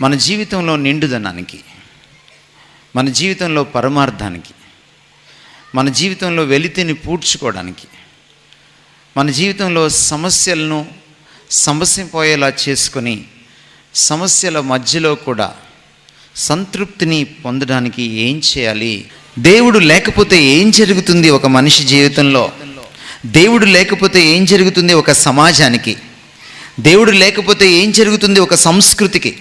మన జీవితంలో నిండుదనానికి, మన జీవితంలో పరమార్థానికి, మన జీవితంలో వెలితిని పూడ్చుకోవడానికి, మన జీవితంలో సమస్యలను సమసిపోయేలా చేసుకొని సమస్యల మధ్యలో కూడా సంతృప్తిని పొందడానికి ఏం చేయాలి? దేవుడు లేకపోతే ఏం జరుగుతుంది ఒక మనిషి జీవితంలో? దేవుడు లేకపోతే ఏం జరుగుతుంది ఒక సమాజానికి? దేవుడు లేకపోతే ఏం జరుగుతుంది ఒక సంస్కృతికి?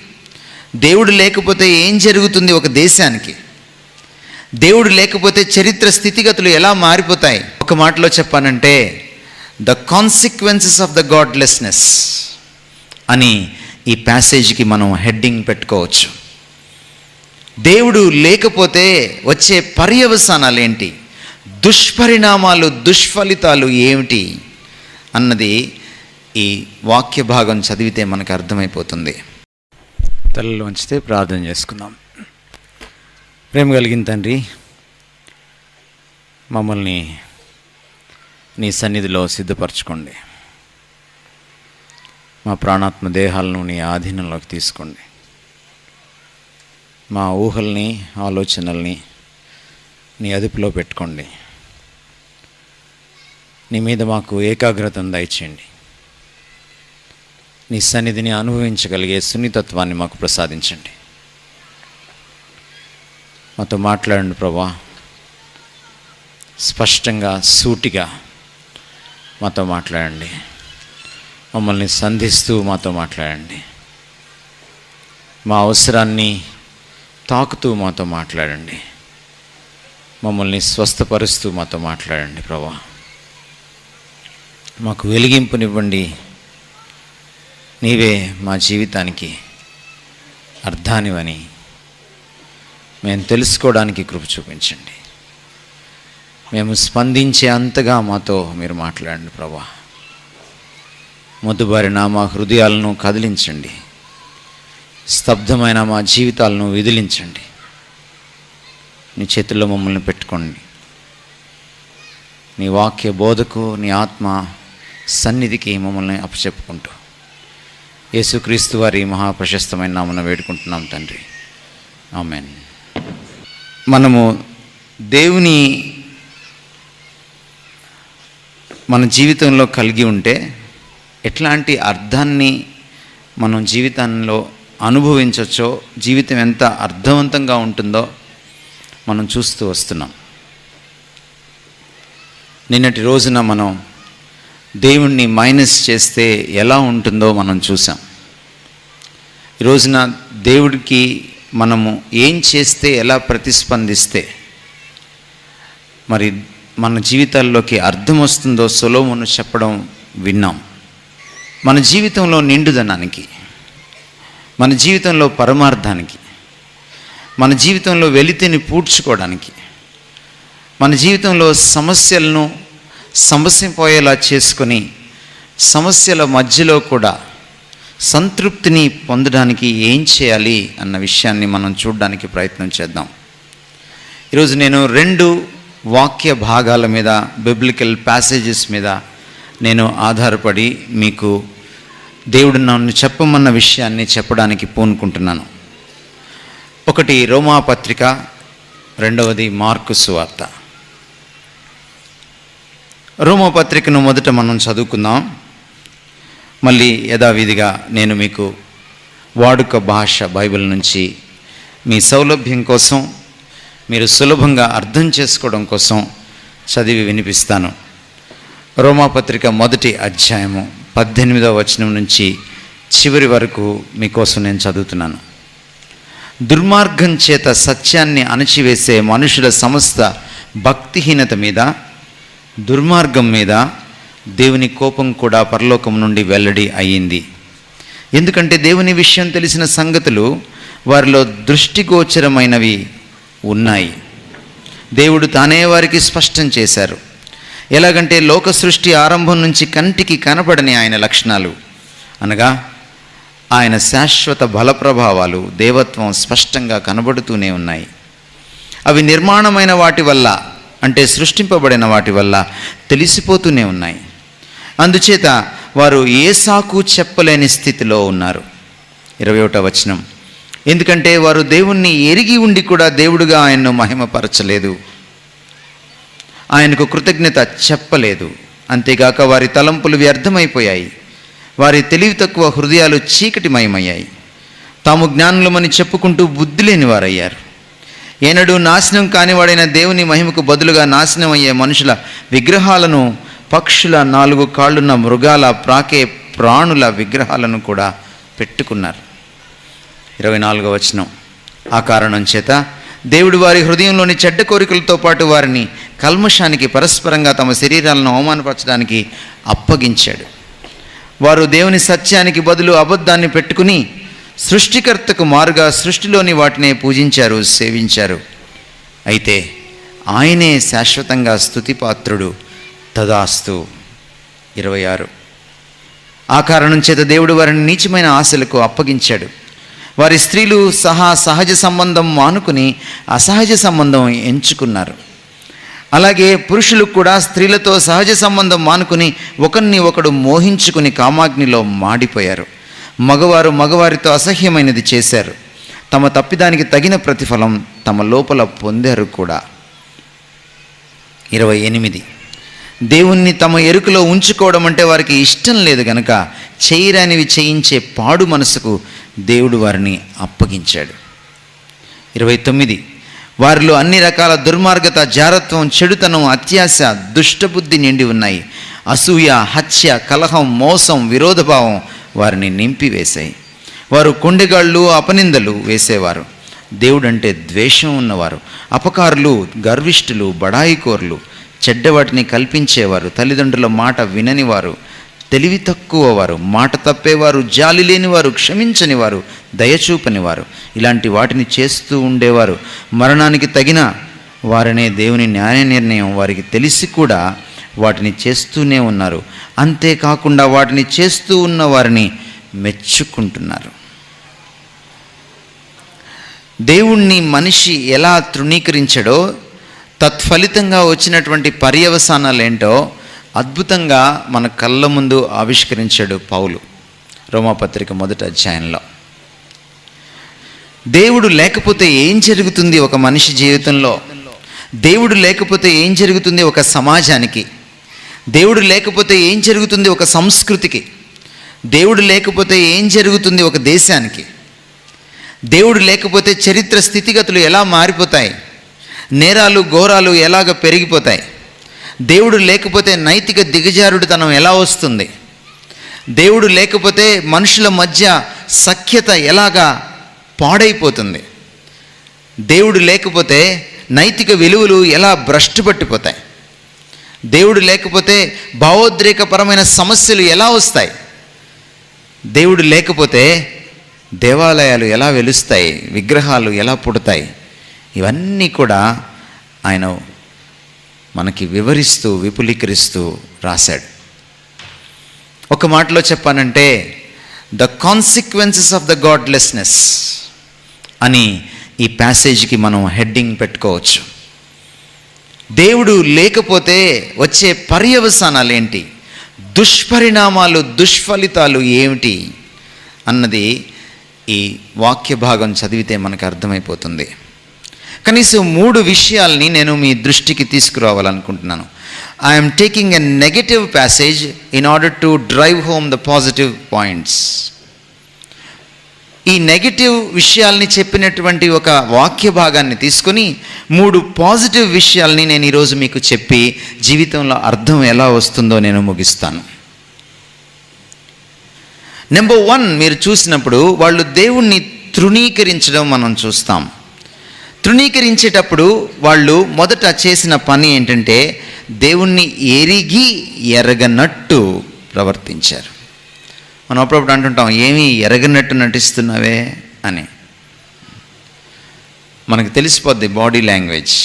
దేవుడు లేకపోతే ఏం జరుగుతుంది ఒక దేశానికి? దేవుడు లేకపోతే చరిత్ర స్థితిగతులు ఎలా మారిపోతాయి? ఒక మాటలో చెప్పానంటే ద కాన్సిక్వెన్సెస్ ఆఫ్ ద గాడ్లెస్నెస్ అని ఈ ప్యాసేజ్కి మనం హెడ్డింగ్ పెట్టుకోవచ్చు. దేవుడు లేకపోతే వచ్చే పర్యవసానాలు ఏంటి, దుష్పరిణామాలు, దుష్ఫలితాలు ఏమిటి అన్నది ఈ వాక్య భాగం చదివితే మనకు అర్థమైపోతుంది. తలలో ఉంచితే ప్రార్థన చేసుకుందాం. ప్రేమ కలిగిన తండ్రి, మమ్మల్ని నీ సన్నిధిలో సిద్ధపరచుకోండి. మా ప్రాణాత్మ దేహాలను నీ ఆధీనంలోకి తీసుకోండి. మా ఊహల్ని, ఆలోచనల్ని నీ అదుపులో పెట్టుకోండి. నీ మీద మాకు ఏకాగ్రతను దయచేయండి. నీ సన్నిధిని అనుభవించగలిగే సున్నితత్వాన్ని మాకు ప్రసాదించండి. మాతో మాట్లాడండి ప్రభా, స్పష్టంగా, సూటిగా మాతో మాట్లాడండి. మమ్మల్ని సంధిస్తూ మాతో మాట్లాడండి. మా అవసరాన్ని తాకుతూ మాతో మాట్లాడండి. మమ్మల్ని స్వస్థపరుస్తూ మాతో మాట్లాడండి ప్రభా. మాకు వెలిగింపునివ్వండి. నీవే మా జీవితానికి అర్థానివని మేము తెలుసుకోవడానికి కృప చూపించండి. మేము స్పందించే అంతగా మాతో మీరు మాట్లాడండి ప్రభా. మొద్దుబారిన మా హృదయాలను కదిలించండి. స్తబ్దమైన మా జీవితాలను విదిలించండి. నీ చేతుల్లో మమ్మల్ని పెట్టుకోండి. నీ వాక్య బోధకు, నీ ఆత్మ సన్నిధికి మమ్మల్ని అప్పచెప్పుకుంటూ యేసుక్రీస్తు వారి మహాప్రశస్తమైన నామమున వేడుకుంటున్నాం తండ్రి, ఆమేన్. మనము దేవుని మన జీవితంలో కలిగి ఉంటే ఎట్లాంటి అర్థాన్ని మనం జీవితంలో అనుభవించవచ్చో, జీవితం ఎంత అర్థవంతంగా ఉంటుందో మనం చూస్తూ వస్తున్నాం. నిన్నటి రోజున మనం దేవుణ్ణి మైనస్ చేస్తే ఎలా ఉంటుందో మనం చూసాం. ఈ రోజున దేవుడికి మనము ఏం చేస్తే, ఎలా ప్రతిస్పందిస్తే మరి మన జీవితాల్లోకి అర్థం వస్తుందో సొలొమోను చెప్పడం విన్నాం. మన జీవితంలో నిండుదనానికి, మన జీవితంలో పరమార్థానికి, మన జీవితంలో వెలితిని పూడ్చుకోవడానికి, మన జీవితంలో సమస్యలను సమసిపోయేలా చేసుకొని సమస్యల మధ్యలో కూడా సంతృప్తిని పొందడానికి ఏం చేయాలి అన్న విషయాన్ని మనం చూడడానికి ప్రయత్నం చేద్దాం. ఈరోజు నేను 2 వాక్య భాగాల మీద, బిబ్లికల్ ప్యాసేజెస్ మీద నేను ఆధారపడి మీకు దేవుడు నన్ను చెప్పమన్న విషయాన్ని చెప్పడానికి పూనుకుంటున్నాను. ఒకటి రోమాపత్రిక, రెండవది మార్కు సువార్త. రోమాపత్రికను మొదట మనం చదువుకుందాం. మళ్ళీ యథావిధిగా నేను మీకు వాడుక భాష బైబిల్ నుంచి మీ సౌలభ్యం కోసం, మీరు సులభంగా అర్థం చేసుకోవడం కోసం చదివి వినిపిస్తాను. రోమాపత్రిక 1వ అధ్యాయము 18వ వచనం నుంచి చివరి వరకు మీకోసం నేను చదువుతున్నాను. దుర్మార్గం చేత సత్యాన్ని అణచివేసే మనుషుల సమస్త భక్తిహీనత మీద, దుర్మార్గం మీద దేవుని కోపం కూడా పరలోకం నుండి వెల్లడి అయ్యింది. ఎందుకంటే దేవుని విషయం తెలిసిన సంగతులు వారిలో దృష్టిగోచరమైనవి ఉన్నాయి. దేవుడు తానే వారికి స్పష్టం చేశారు. ఎలాగంటే లోక సృష్టి ఆరంభం నుంచి కంటికి కనపడని ఆయన లక్షణాలు, అనగా ఆయన శాశ్వత బలప్రభావాలు, దేవత్వం స్పష్టంగా కనబడుతూనే ఉన్నాయి. అవి నిర్మాణమైన వాటి వల్ల, అంటే సృష్టింపబడిన వాటి వల్ల తెలిసిపోతూనే ఉన్నాయి. అందుచేత వారు ఏ సాకు చెప్పలేని స్థితిలో ఉన్నారు. 21వ వచనం, ఎందుకంటే వారు దేవుణ్ణి ఎరిగి ఉండి కూడా దేవుడుగా ఆయన్ను మహిమపరచలేదు, ఆయనకు కృతజ్ఞత చెప్పలేదు. అంతేగాక వారి తలంపులు వ్యర్థమైపోయాయి, వారి తెలివి తక్కువ హృదయాలు చీకటిమయమయ్యాయి. తాము జ్ఞానులమని చెప్పుకుంటూ బుద్ధి లేని వారయ్యారు. ఏనాడు నాశనం కానివాడైన దేవుని మహిమకు బదులుగా నాశనం అయ్యే మనుషుల విగ్రహాలను, పక్షుల, 4 కాళ్ళున్న మృగాల, ప్రాకే ప్రాణుల విగ్రహాలను కూడా పెట్టుకున్నారు. 24వ వచనం. ఆ కారణం చేత దేవుడు వారి హృదయంలోని చెడ్డ కోరికలతో పాటు వారిని కల్మషానికి, పరస్పరంగా తమ శరీరాలను అవమానపరచడానికి అప్పగించాడు. వారు దేవుని సత్యానికి బదులు అబద్ధాన్ని పెట్టుకుని సృష్టికర్తకు మారుగా సృష్టిలోని వాటినే పూజించారు, సేవించారు. అయితే ఆయనే శాశ్వతంగా స్తుతిపాత్రుడు. తదాస్తు. 26. ఆ కారణం చేత దేవుడు వారిని నీచమైన ఆశలకు అప్పగించాడు. వారి స్త్రీలు సహజ సంబంధం మానుకుని అసహజ సంబంధం ఎంచుకున్నారు. అలాగే పురుషులు కూడా స్త్రీలతో సహజ సంబంధం మానుకుని ఒకరిని ఒకడు మోహించుకుని కామాగ్నిలో మాడిపోయారు. మగవారితో అసహ్యమైనది చేశారు. తమ తప్పిదానికి తగిన ప్రతిఫలం తమ లోపల పొందారు కూడా. 28. దేవుణ్ణి తమ ఎరుకలో ఉంచుకోవడం అంటే వారికి ఇష్టం లేదు గనక చేయరానివి చేయించే పాడు మనసుకు దేవుడు వారిని అప్పగించాడు. 29. వారిలో అన్ని రకాల దుర్మార్గత, జారత్వం, చెడుతనం, అత్యాశ, దుష్టబుద్ధి నిండి ఉన్నాయి. అసూయ, హత్య, కలహం, మోసం, విరోధభావం వారిని నింపివేశాయి. వారు కొండెగాళ్ళు, అపనిందలు వేసేవారు, దేవుడంటే ద్వేషం ఉన్నవారు, అపకారులు, గర్విష్ఠులు, బడాయికోర్లు, చెడ్డవాటిని కల్పించేవారు, తల్లిదండ్రుల మాట విననివారు, తెలివి తక్కువ వారు, మాట తప్పేవారు, జాలి లేనివారు, క్షమించనివారు, దయచూపనివారు, ఇలాంటి వాటిని చేస్తూ ఉండేవారు. మరణానికి తగిన వారనే దేవుని న్యాయ నిర్ణయం వారికి తెలిసి కూడా వాటిని చేస్తూనే ఉన్నారు. అంతేకాకుండా వాటిని చేస్తూ ఉన్న వారిని మెచ్చుకుంటున్నారు. దేవుణ్ణి మనిషి ఎలా తృణీకరించాడో, తత్ఫలితంగా వచ్చినటువంటి పర్యవసానాలు ఏంటో అద్భుతంగా మన కళ్ళ ముందు ఆవిష్కరించాడు పౌలు రోమాపత్రిక 1వ అధ్యాయంలో. దేవుడు లేకపోతే ఏం జరుగుతుంది ఒక మనిషి జీవితంలో? దేవుడు లేకపోతే ఏం జరుగుతుంది ఒక సమాజానికి? దేవుడు లేకపోతే ఏం జరుగుతుంది ఒక సంస్కృతికి? దేవుడు లేకపోతే ఏం జరుగుతుంది ఒక దేశానికి? దేవుడు లేకపోతే చరిత్ర స్థితిగతులు ఎలా మారిపోతాయి? నేరాలు, ఘోరాలు ఎలాగ పెరిగిపోతాయి? దేవుడు లేకపోతే నైతిక దిగజారుడుతనం ఎలా వస్తుంది? దేవుడు లేకపోతే మనుషుల మధ్య సఖ్యత ఎలాగా పాడైపోతుంది? దేవుడు లేకపోతే నైతిక విలువలు ఎలా భ్రష్టుపట్టిపోతాయి? దేవుడు లేకపోతే భావోద్రేకపరమైన సమస్యలు ఎలా వస్తాయి? దేవుడు లేకపోతే దేవాలయాలు ఎలా వెలుస్తాయి? విగ్రహాలు ఎలా పుడతాయి? ఇవన్నీ కూడా ఆయన మనకి వివరిస్తూ, విపులీకరిస్తూ రాశాడు. ఒక మాటలో చెప్పానంటే ద కాన్సిక్వెన్సెస్ ఆఫ్ ద గాడ్లెస్నెస్ అని ఈ ప్యాసేజ్కి మనం హెడ్డింగ్ పెట్టుకోవచ్చు. దేవుడు లేకపోతే వచ్చే పర్యవసానాలు ఏంటి, దుష్పరిణామాలు, దుష్ఫలితాలు ఏమిటి అన్నది ఈ వాక్య భాగం చదివితే మనకు అర్థమైపోతుంది. కనీసం 3 విషయాల్ని నేను మీ దృష్టికి తీసుకురావాలనుకుంటున్నాను. I'm taking a negative passage in order to drive home the positive points. ఈ నెగటివ్ విషయాల్ని చెప్పినటువంటి ఒక వాక్య భాగాన్ని తీసుకొని 3 పాజిటివ్ విషయాల్ని నేను ఈరోజు మీకు చెప్పి జీవితంలో అర్థం ఎలా వస్తుందో నేను ముగిస్తాను. నెంబర్ 1, మీరు చూసినప్పుడు వాళ్ళు దేవుణ్ణి తృణీకరించడం మనం చూస్తాం. తృణీకరించేటప్పుడు వాళ్ళు మొదట చేసిన పని ఏంటంటే దేవుణ్ణి ఎరిగి ఎరగనట్టు ప్రవర్తించారు. మనం అప్పుడప్పుడు అంటుంటాం, ఏమీ ఎరగనట్టు నటిస్తున్నావే అని. మనకు తెలిసిపోద్ది బాడీ లాంగ్వేజ్.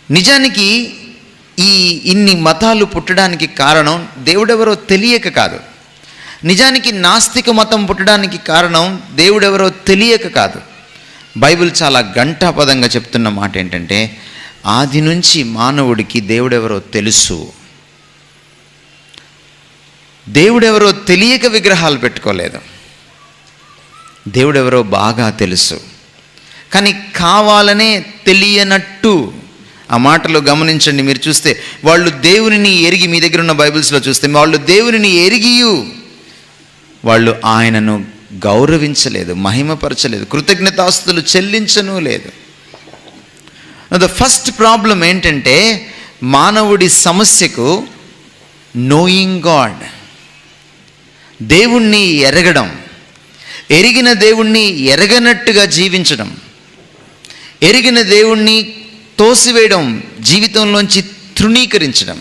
నిజానికి ఇన్ని మతాలు పుట్టడానికి కారణం దేవుడెవరో తెలియక కాదు. నిజానికి నాస్తిక మతం పుట్టడానికి కారణం దేవుడెవరో తెలియక కాదు. బైబిల్ చాలా ఘంటాపదంగా చెప్తున్న మాట ఏంటంటే ఆది నుంచి మానవుడికి దేవుడెవరో తెలుసు. దేవుడెవరో తెలియక విగ్రహాలు పెట్టుకోలేదు. దేవుడు ఎవరో బాగా తెలుసు, కానీ కావాలనే తెలియనట్టు. ఆ మాటలో గమనించండి, మీరు చూస్తే వాళ్ళు దేవునిని ఎరిగి, మీ దగ్గర ఉన్న బైబిల్స్లో చూస్తే వాళ్ళు దేవునిని ఎరిగియు వాళ్ళు ఆయనను గౌరవించలేదు, మహిమపరచలేదు, కృతజ్ఞతాస్తుతులు చెల్లించను లేదు. ద ఫస్ట్ ప్రాబ్లం ఏంటంటే మానవుడి సమస్యకు నోయింగ్ గాడ్, దేవుణ్ణి ఎరగడం, ఎరిగిన దేవుణ్ణి ఎరగనట్టుగా జీవించడం, ఎరిగిన దేవుణ్ణి తోసివేయడం, జీవితంలోంచి తృణీకరించడం.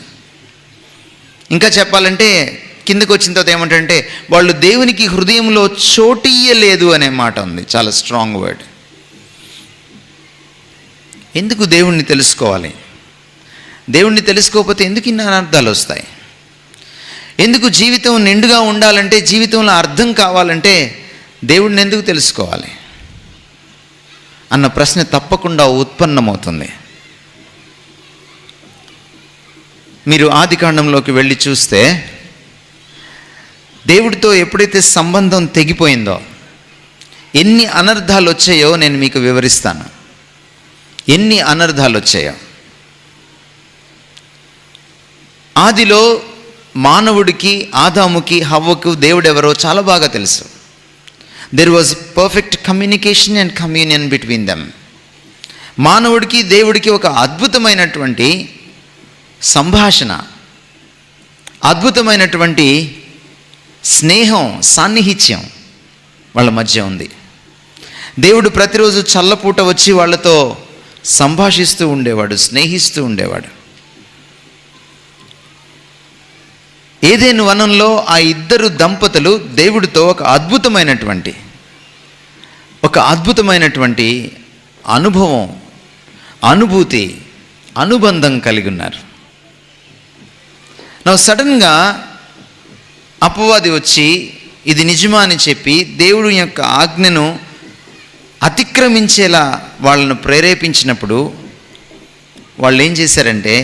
ఇంకా చెప్పాలంటే కిందకు వచ్చిన తర్వాత ఏమంటారంటే వాళ్ళు దేవునికి హృదయంలో చోటియ్యలేదు అనే మాట ఉంది, చాలా స్ట్రాంగ్ వర్డ్. ఎందుకు దేవుణ్ణి తెలుసుకోవాలి? దేవుణ్ణి తెలుసుకోకపోతే ఎందుకు ఇన్ని అనర్థాలు వస్తాయి? ఎందుకు జీవితం నిండుగా ఉండాలంటే, జీవితంలో అర్థం కావాలంటే దేవుణ్ణి ఎందుకు తెలుసుకోవాలి అన్న ప్రశ్న తప్పకుండా ఉత్పన్నమవుతుంది. మీరు ఆదికాండంలోకి వెళ్ళి చూస్తే దేవుడితో ఎప్పుడైతే సంబంధం తెగిపోయిందో ఎన్ని అనర్థాలు వచ్చాయో నేను మీకు వివరిస్తాను. ఎన్ని అనర్థాలు వచ్చాయో. ఆదిలో మానవుడికి, ఆదాముకి, హవ్వకు దేవుడు ఎవరో చాలా బాగా తెలుసు. There was perfect communication and communion between them. మానవుడికి దేవుడికి ఒక అద్భుతమైనటువంటి సంభాషణ, అద్భుతమైనటువంటి స్నేహం, సాన్నిహిత్యం వాళ్ళ మధ్య ఉంది. దేవుడు ప్రతిరోజు చల్లపూట వచ్చి వాళ్ళతో సంభాషిస్తూ ఉండేవాడు, స్నేహిస్తూ ఉండేవాడు. ఏదెను వనంలో ఆ ఇద్దరు దంపతులు దేవుడితో ఒక అద్భుతమైనటువంటి అనుభవం, అనుభూతి, అనుబంధం కలిగి ఉన్నారు. నా సడన్గా అపవాది వచ్చి ఇది నిజమా అని చెప్పి దేవుడి యొక్క ఆజ్ఞను అతిక్రమించేలా వాళ్ళను ప్రేరేపించినప్పుడు వాళ్ళు ఏం చేశారంటే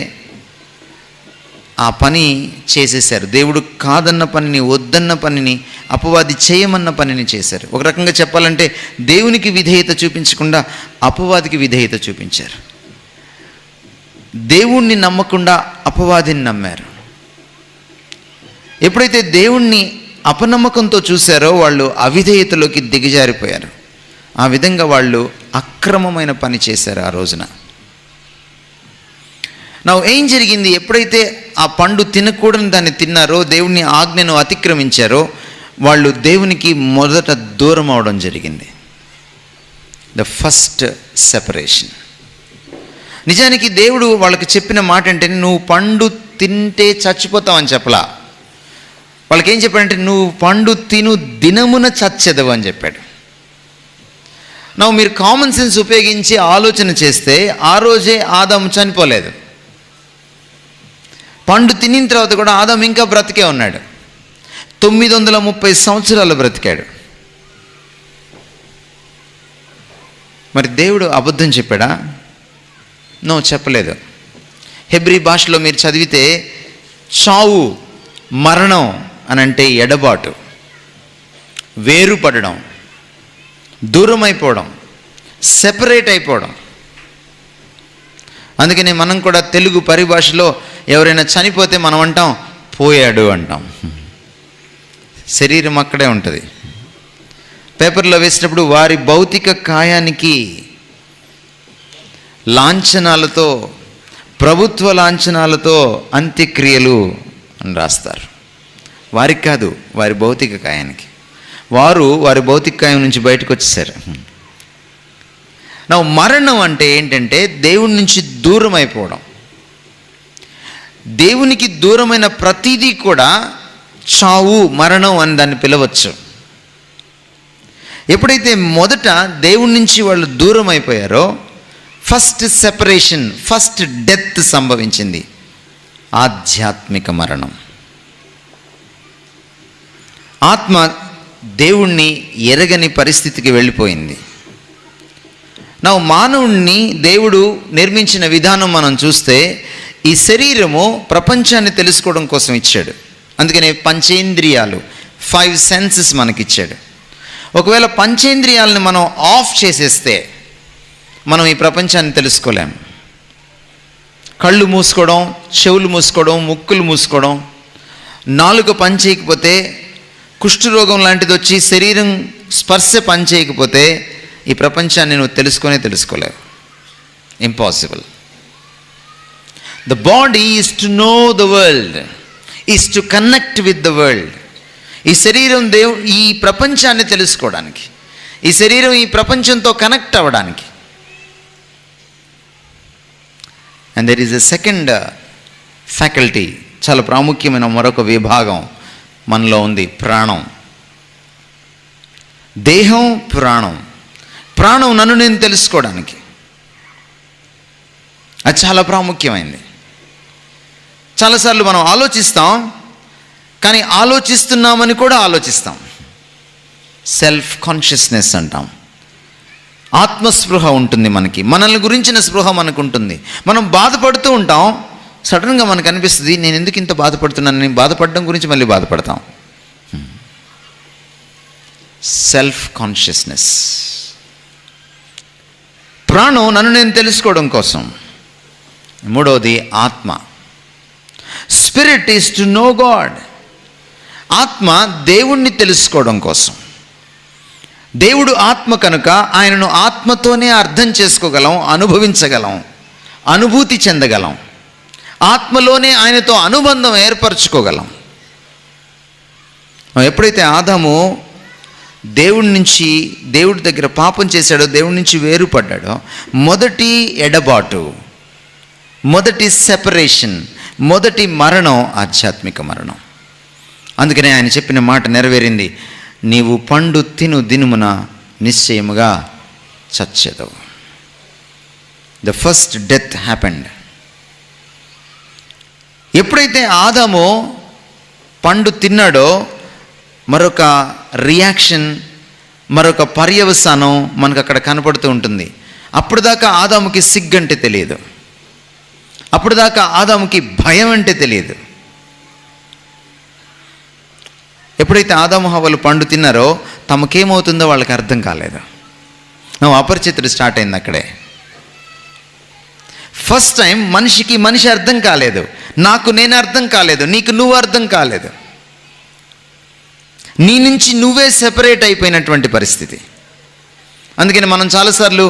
ఆ పని చేసేశారు. దేవుడు కాదన్న పనిని, వద్దన్న పనిని, అపవాది చేయమన్న పనిని చేశారు. ఒక రకంగా చెప్పాలంటే దేవునికి విధేయత చూపించకుండా అపవాదికి విధేయత చూపించారు. దేవుణ్ణి నమ్మకుండా అపవాదిని నమ్మారు. ఎప్పుడైతే దేవుణ్ణి అపనమ్మకంతో చూశారో వాళ్ళు అవిధేయతలోకి దిగజారిపోయారు. ఆ విధంగా వాళ్ళు అక్రమమైన పని చేశారు ఆ రోజున. ఏం జరిగింది? ఎప్పుడైతే ఆ పండు తినకూడని దాన్ని తిన్నారో, దేవుని ఆజ్ఞను అతిక్రమించారో, వాళ్ళు దేవునికి మొదట దూరం అవడం జరిగింది. The first separation. నిజానికి దేవుడు వాళ్ళకి చెప్పిన మాట అంటే నువ్వు పండు తింటే చచ్చిపోతావని చెప్పలా. వాళ్ళకి ఏం చెప్పాడంటే నువ్వు పండు తిను, దినమున చచ్చెదవు అని చెప్పాడు. మీరు కామన్ సెన్స్ ఉపయోగించి ఆలోచన చేస్తే ఆ రోజే ఆదాము చనిపోలేదు. పండు తినిన తర్వాత కూడా ఆదాము ఇంకా బ్రతికే ఉన్నాడు. 930 సంవత్సరాలు బ్రతికాడు. మరి దేవుడు అబద్ధం చెప్పాడా? చెప్పలేదు. హెబ్రీ భాషలో మీరు చదివితే చావు, మరణం అని అంటే ఎడబాటు, వేరుపడడం, దూరం అయిపోవడం, సెపరేట్ అయిపోవడం. అందుకని మనం కూడా తెలుగు పరిభాషలో ఎవరైనా చనిపోతే మనం అంటాం పోయాడు అంటాం. శరీరం అక్కడే ఉంటుంది. పేపర్లో వేసినప్పుడు వారి భౌతిక కాయానికి లాంఛనాలతో, ప్రభుత్వ లాంఛనాలతో అంత్యక్రియలు అని రాస్తారు. వారికి కాదు, వారి భౌతిక కాయానికి. వారి భౌతిక కాయం నుంచి బయటకు వచ్చేసారు. మరణం అంటే ఏంటంటే దేవుని నుంచి దూరం అయిపోవడం. దేవునికి దూరమైన ప్రతిదీ కూడా చావు, మరణం అని దాన్ని పిలవచ్చు. ఎప్పుడైతే మొదట దేవుని నుంచి వాళ్ళు దూరం అయిపోయారో ఫస్ట్ సెపరేషన్, ఫస్ట్ డెత్ సంభవించింది, ఆధ్యాత్మిక మరణం. ఆత్మ దేవుణ్ణి ఎరగని పరిస్థితికి వెళ్ళిపోయింది. మానవుణ్ణి దేవుడు నిర్మించిన విధానం మనం చూస్తే ఈ శరీరము ప్రపంచాన్ని తెలుసుకోవడం కోసం ఇచ్చాడు. అందుకనే పంచేంద్రియాలు, 5 సెన్సెస్ మనకిచ్చాడు. ఒకవేళ పంచేంద్రియాలను మనం ఆఫ్ చేసేస్తే మనం ఈ ప్రపంచాన్ని తెలుసుకోలేం. కళ్ళు మూసుకోవడం, చెవులు మూసుకోవడం, ముక్కులు మూసుకోవడం, నాలుక పనిచేయకపోతే, కుష్ఠరోగం లాంటిది వచ్చి శరీరం స్పర్శ పనిచేయకపోతే ఈ ప్రపంచాన్ని నువ్వు తెలుసుకోలేవు. Impossible. The body is to know the world, is to connect with the world. ఈ శరీరం ఈ ప్రపంచాన్ని తెలుసుకోవడానికి, ఈ శరీరం ఈ ప్రపంచంతో కనెక్ట్ అవ్వడానికి. And there is a second faculty, చాలా ప్రాముఖ్యమైన మరొక విభాగం మనలో ఉంది, ప్రాణం. దేహం, ప్రాణం. ప్రాణం నన్ను నేను తెలుసుకోవడానికి అది చాలా ప్రాముఖ్యమైంది. చాలాసార్లు మనం ఆలోచిస్తాం, కానీ ఆలోచిస్తున్నామని కూడా ఆలోచిస్తాం. సెల్ఫ్ కాన్షియస్నెస్ అంటాం. ఆత్మస్పృహ ఉంటుంది మనకి, మనల్ని గురించిన స్పృహ మనకు ఉంటుంది. మనం బాధపడుతూ ఉంటాం, సడన్గా మనకు అనిపిస్తుంది నేను ఎందుకు ఇంత బాధపడుతున్నాను, నేను బాధపడడం గురించి మళ్ళీ బాధపడతాం. Self consciousness. ప్రాణం నన్ను నేను తెలుసుకోవడం కోసం. మూడవది ఆత్మ. Spirit is to know God. ఆత్మ దేవుణ్ణి తెలుసుకోవడం కోసం. దేవుడు ఆత్మ కనుక ఆయనను ఆత్మతోనే అర్థం చేసుకోగలం, అనుభవించగలం, అనుభూతి చెందగలం. ఆత్మలోనే ఆయనతో అనుబంధం ఏర్పరచుకోగలం. ఎప్పుడైతే ఆదాము దేవుడి దగ్గర పాపం చేశాడో, దేవుడి నుంచి వేరుపడ్డాడో, మొదటి ఎడబాటు, మొదటి సెపరేషన్, మొదటి మరణం ఆధ్యాత్మిక మరణం. అందుకనే ఆయన చెప్పిన మాట నెరవేరింది, నీవు పండు తిను దినుమున నిశ్చయముగా చచ్చెదవు. The first death happened. ఎప్పుడైతే ఆదాము పండు తిన్నాడో మరొక రియాక్షన్, మరొక పర్యవసానం మనకు అక్కడ కనపడుతూ ఉంటుంది. అప్పుడు దాకా ఆదాముకి సిగ్గంటే తెలియదు, అప్పుడు దాకా ఆదాముకి భయం అంటే తెలియదు. ఎప్పుడైతే ఆదాము హవ్వలు పండు తిన్నారో తమకేమవుతుందో వాళ్ళకి అర్థం కాలేదు. అపరిచితుడు స్టార్ట్ అయింది అక్కడే. ఫస్ట్ టైం మనిషికి మనిషి అర్థం కాలేదు, నాకు నేను అర్థం కాలేదు, నీకు నువ్వు అర్థం కాలేదు. నీ నుంచి నువ్వే సెపరేట్ అయిపోయినటువంటి పరిస్థితి. అందుకని మనం చాలాసార్లు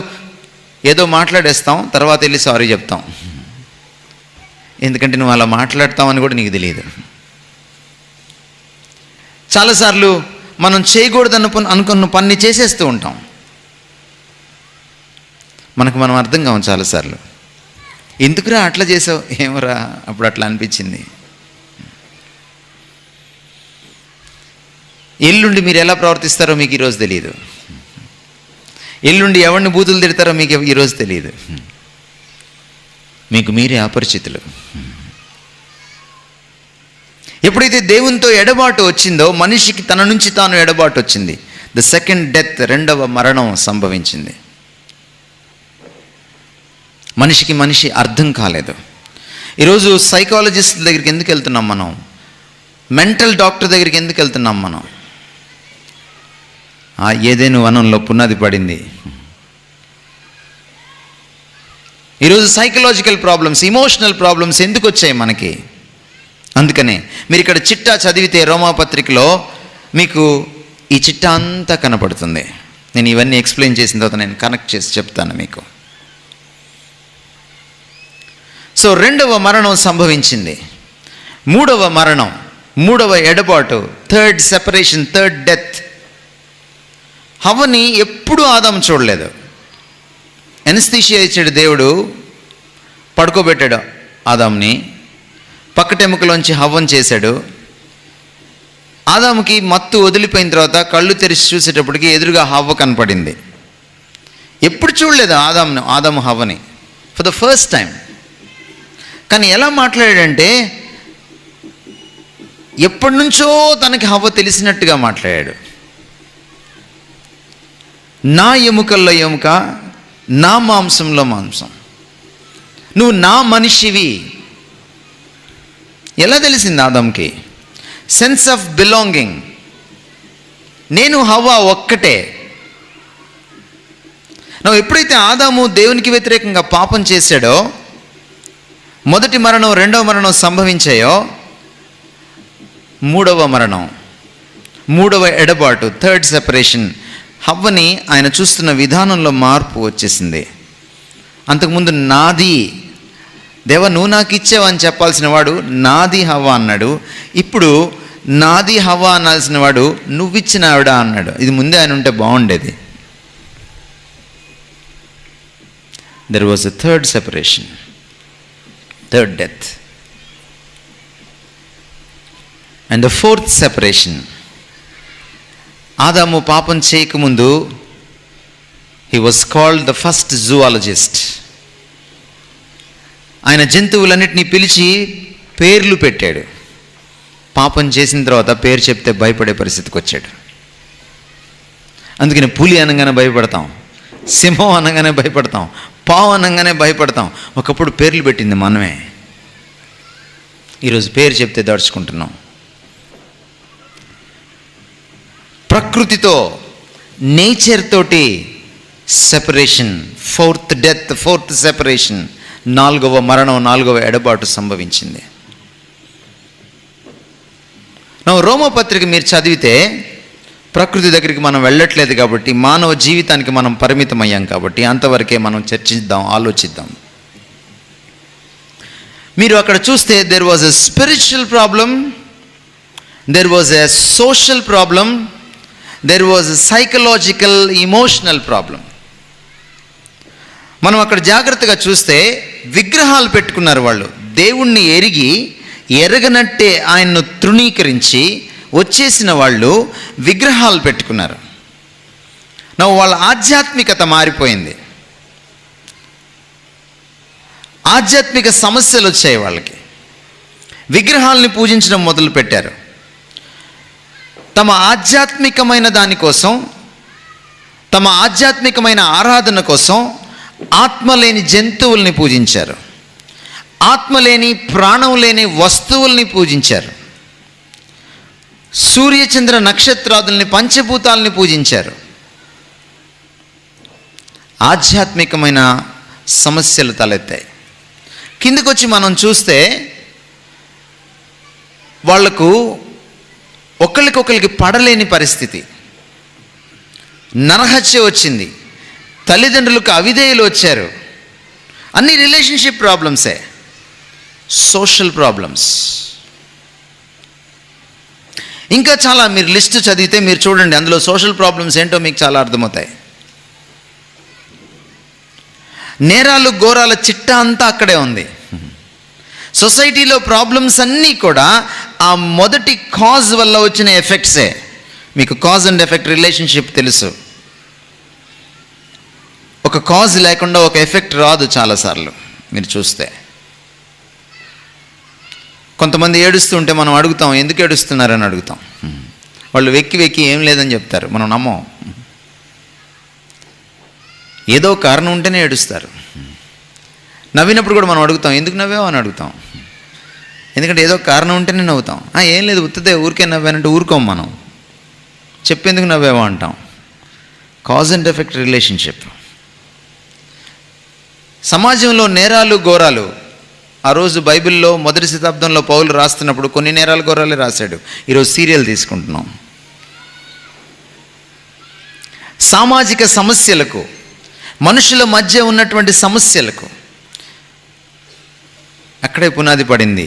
ఏదో మాట్లాడేస్తాం, తర్వాత వెళ్ళి సారీ చెప్తాం. ఎందుకంటే నువ్వు అలా మాట్లాడతావని కూడా నీకు తెలియదు. చాలాసార్లు మనం అనుకున్న పని చేసేస్తూ ఉంటాం, మనకు మనం అర్థం కావు. చాలాసార్లు ఎందుకురా అట్లా చేసావు, ఏమరా అప్పుడు అట్లా అనిపించింది. ఎల్లుండి మీరు ఎలా ప్రవర్తిస్తారో మీకు ఈరోజు తెలియదు. ఎల్లుండి ఎవరిని బూతులు తిడతారో మీకు ఈరోజు తెలియదు. మీకు మీరే అపరిచితులు. ఎప్పుడైతే దేవునితో ఎడబాటు వచ్చిందో, మనిషికి తన నుంచి తాను ఎడబాటు వచ్చింది, ద సెకండ్ డెత్, రెండవ మరణం సంభవించింది. మనిషికి మనిషి అర్థం కాలేదు. ఈరోజు సైకాలజిస్ట్ దగ్గరికి ఎందుకు వెళ్తున్నాం మనం, మెంటల్ డాక్టర్ దగ్గరికి ఎందుకు వెళ్తున్నాం మనం? ఏదేను వనంలో పునాది పడింది. ఈరోజు సైకలాజికల్ ప్రాబ్లమ్స్, ఇమోషనల్ ప్రాబ్లమ్స్ ఎందుకు వచ్చాయి మనకి? అందుకనే మీరు ఇక్కడ చిట్టా చదివితే రోమాపత్రికలో మీకు ఈ చిట్టా అంతా కనపడుతుంది. నేను ఇవన్నీ ఎక్స్ప్లెయిన్ చేసిన తర్వాత నేను కనెక్ట్ చేసి చెప్తాను మీకు. సో రెండవ మరణం సంభవించింది. మూడవ మరణం, మూడవ ఎడబాటు, థర్డ్ సెపరేషన్, థర్డ్ డెత్. హవ్వని ఎప్పుడూ ఆదాము చూడలేదు. ఎనస్థీషియా ఇచ్చాడు దేవుడు, పడుకోబెట్టాడు ఆదాముని, పక్కటెముకలోంచి హవ్వను చేశాడు. ఆదాముకి మత్తు వదిలిపోయిన తర్వాత కళ్ళు తెరిచి చూసేటప్పటికి ఎదురుగా హవ్వ కనపడింది. ఎప్పుడు చూడలేదు ఆదాము హవ్వని, ఫర్ ద ఫస్ట్ టైం. కానీ ఎలా మాట్లాడాడంటే ఎప్పటి నుంచో తనకి హవ్వ తెలిసినట్టుగా మాట్లాడాడు. నా ఎముకల్లో ఎముక, నా మాంసంలో మాంసం, నువ్వు నా మనిషివి. ఎలా తెలిసింది ఆదాంకి? Sense of belonging. నేను హవ్వ ఒక్కటే. ఎప్పుడైతే ఆదాము దేవునికి వ్యతిరేకంగా పాపం చేశాడో, మొదటి మరణం రెండవ మరణం సంభవించాయో, మూడవ మరణం, మూడవ ఎడబాటు, థర్డ్ సెపరేషన్, హవ్వని ఆయన చూస్తున్న విధానంలో మార్పు వచ్చేసింది. అంతకుముందు నాది, దేవా నువ్వు నాకు ఇచ్చావు అని చెప్పాల్సిన వాడు నాది హవ్వ అన్నాడు. ఇప్పుడు నాది హవ్వ అనాల్సిన వాడు నువ్విచ్చిన ఆవిడ అన్నాడు. ఇది ముందే ఆయన ఉంటే బాగుండేది. There was a third separation, third death. And the fourth separation, ఆదాము పాపం చేయకముందు he was called the first zoologist. ఆయన జంతువులన్నిటినీ పిలిచి పేర్లు పెట్టాడు. పాపం చేసిన తర్వాత పేరు చెప్తే భయపడే పరిస్థితికి వచ్చాడు. అందుకని పులి అనగానే భయపడతాం, సింహం అనగానే భయపడతాం, పావు అనగానే భయపడతాం. ఒకప్పుడు పేర్లు పెట్టింది మనమే. ఈరోజు పేరు చెప్తే దడుచుకుంటున్నాం. ప్రకృతితో, నేచర్ తోటి separation, fourth death, fourth separation, నాలుగవ మరణం, నాలుగవ ఎడబాటు సంభవించింది. రోమపత్రిక మీరు చదివితే ప్రకృతి దగ్గరికి మనం వెళ్ళట్లేదు కాబట్టి, మానవ జీవితానికి మనం పరిమితమయ్యాం కాబట్టి అంతవరకే మనం చర్చిద్దాం, ఆలోచిద్దాం. మీరు అక్కడ చూస్తే there was a spiritual problem, there was a social problem, there was a psychological, emotional problem. మనం అక్కడ జాగ్రత్తగా చూస్తే విగ్రహాలు పెట్టుకున్నారు వాళ్ళు. దేవుణ్ణి ఎరగనట్టే ఆయన్ను తృణీకరించి వచ్చేసిన వాళ్ళు విగ్రహాలు పెట్టుకున్నారు. వాళ్ళ ఆధ్యాత్మికత మారిపోయింది. ఆధ్యాత్మిక సమస్యలు వచ్చాయి వాళ్ళకి. విగ్రహాలని పూజించడం మొదలు పెట్టారు. తమ ఆధ్యాత్మికమైన దానికోసం, తమ ఆధ్యాత్మికమైన ఆరాధన కోసం ఆత్మలేని జంతువుల్ని పూజించారు. ఆత్మలేని, ప్రాణం లేని వస్తువుల్ని పూజించారు. సూర్యచంద్ర నక్షత్రాదుల్ని, పంచభూతాలని పూజించారు. ఆధ్యాత్మికమైన సమస్యలు తలెత్తాయి. కిందకొచ్చి మనం చూస్తే వాళ్లకు ఒకరికొకరికి పడలేని పరిస్థితి, నరహత్య వచ్చింది, తల్లిదండ్రులకు అవిధేయులు వచ్చారు. అన్ని రిలేషన్షిప్ ప్రాబ్లమ్సే, సోషల్ ప్రాబ్లమ్స్. ఇంకా చాలా మీరు లిస్టు చదివితే మీరు చూడండి, అందులో సోషల్ ప్రాబ్లమ్స్ ఏంటో మీకు చాలా అర్థమవుతాయి. నేరాలు ఘోరాల చిట్టా అంతా అక్కడే ఉంది. సొసైటీలో ప్రాబ్లమ్స్ అన్నీ కూడా ఆ మొదటి కాజ్ వల్ల వచ్చిన ఎఫెక్ట్సే. మీకు కాజ్ అండ్ ఎఫెక్ట్ రిలేషన్షిప్ తెలుసు. ఒక కాజ్ లేకుండా ఒక ఎఫెక్ట్ రాదు చాలాసార్లు మీరు చూస్తే. కొంతమంది ఏడుస్తూ ఉంటే మనం అడుగుతాం, ఎందుకు ఏడుస్తున్నారని అడుగుతాం. వాళ్ళు వెక్కి వెక్కి ఏం లేదని చెప్తారు, మనం నమ్మం. ఏదో కారణం ఉంటేనే ఏడుస్తారు. నవ్వినప్పుడు కూడా మనం అడుగుతాం, ఎందుకు నవ్వావు అని అడుగుతాం. ఎందుకంటే ఏదో కారణం ఉంటేనే నవ్వుతాం. ఏం లేదు, ఉత్తదే ఊరికే నవ్వానంటే ఊరుకోం మనం. చెప్పేందుకు నవ్వావో అంటాం. Cause and effect relationship. సమాజంలో నేరాలు ఘోరాలు, ఆ రోజు బైబిల్లో మొదటి శతాబ్దంలో పౌలు రాస్తున్నప్పుడు కొన్ని నేరాలు ఘోరాలే రాశాడు. ఈరోజు సీరియల్ తీసుకుంటున్నాం. సామాజిక సమస్యలకు, మనుషుల మధ్య ఉన్నటువంటి సమస్యలకు అక్కడే పునాది పడింది.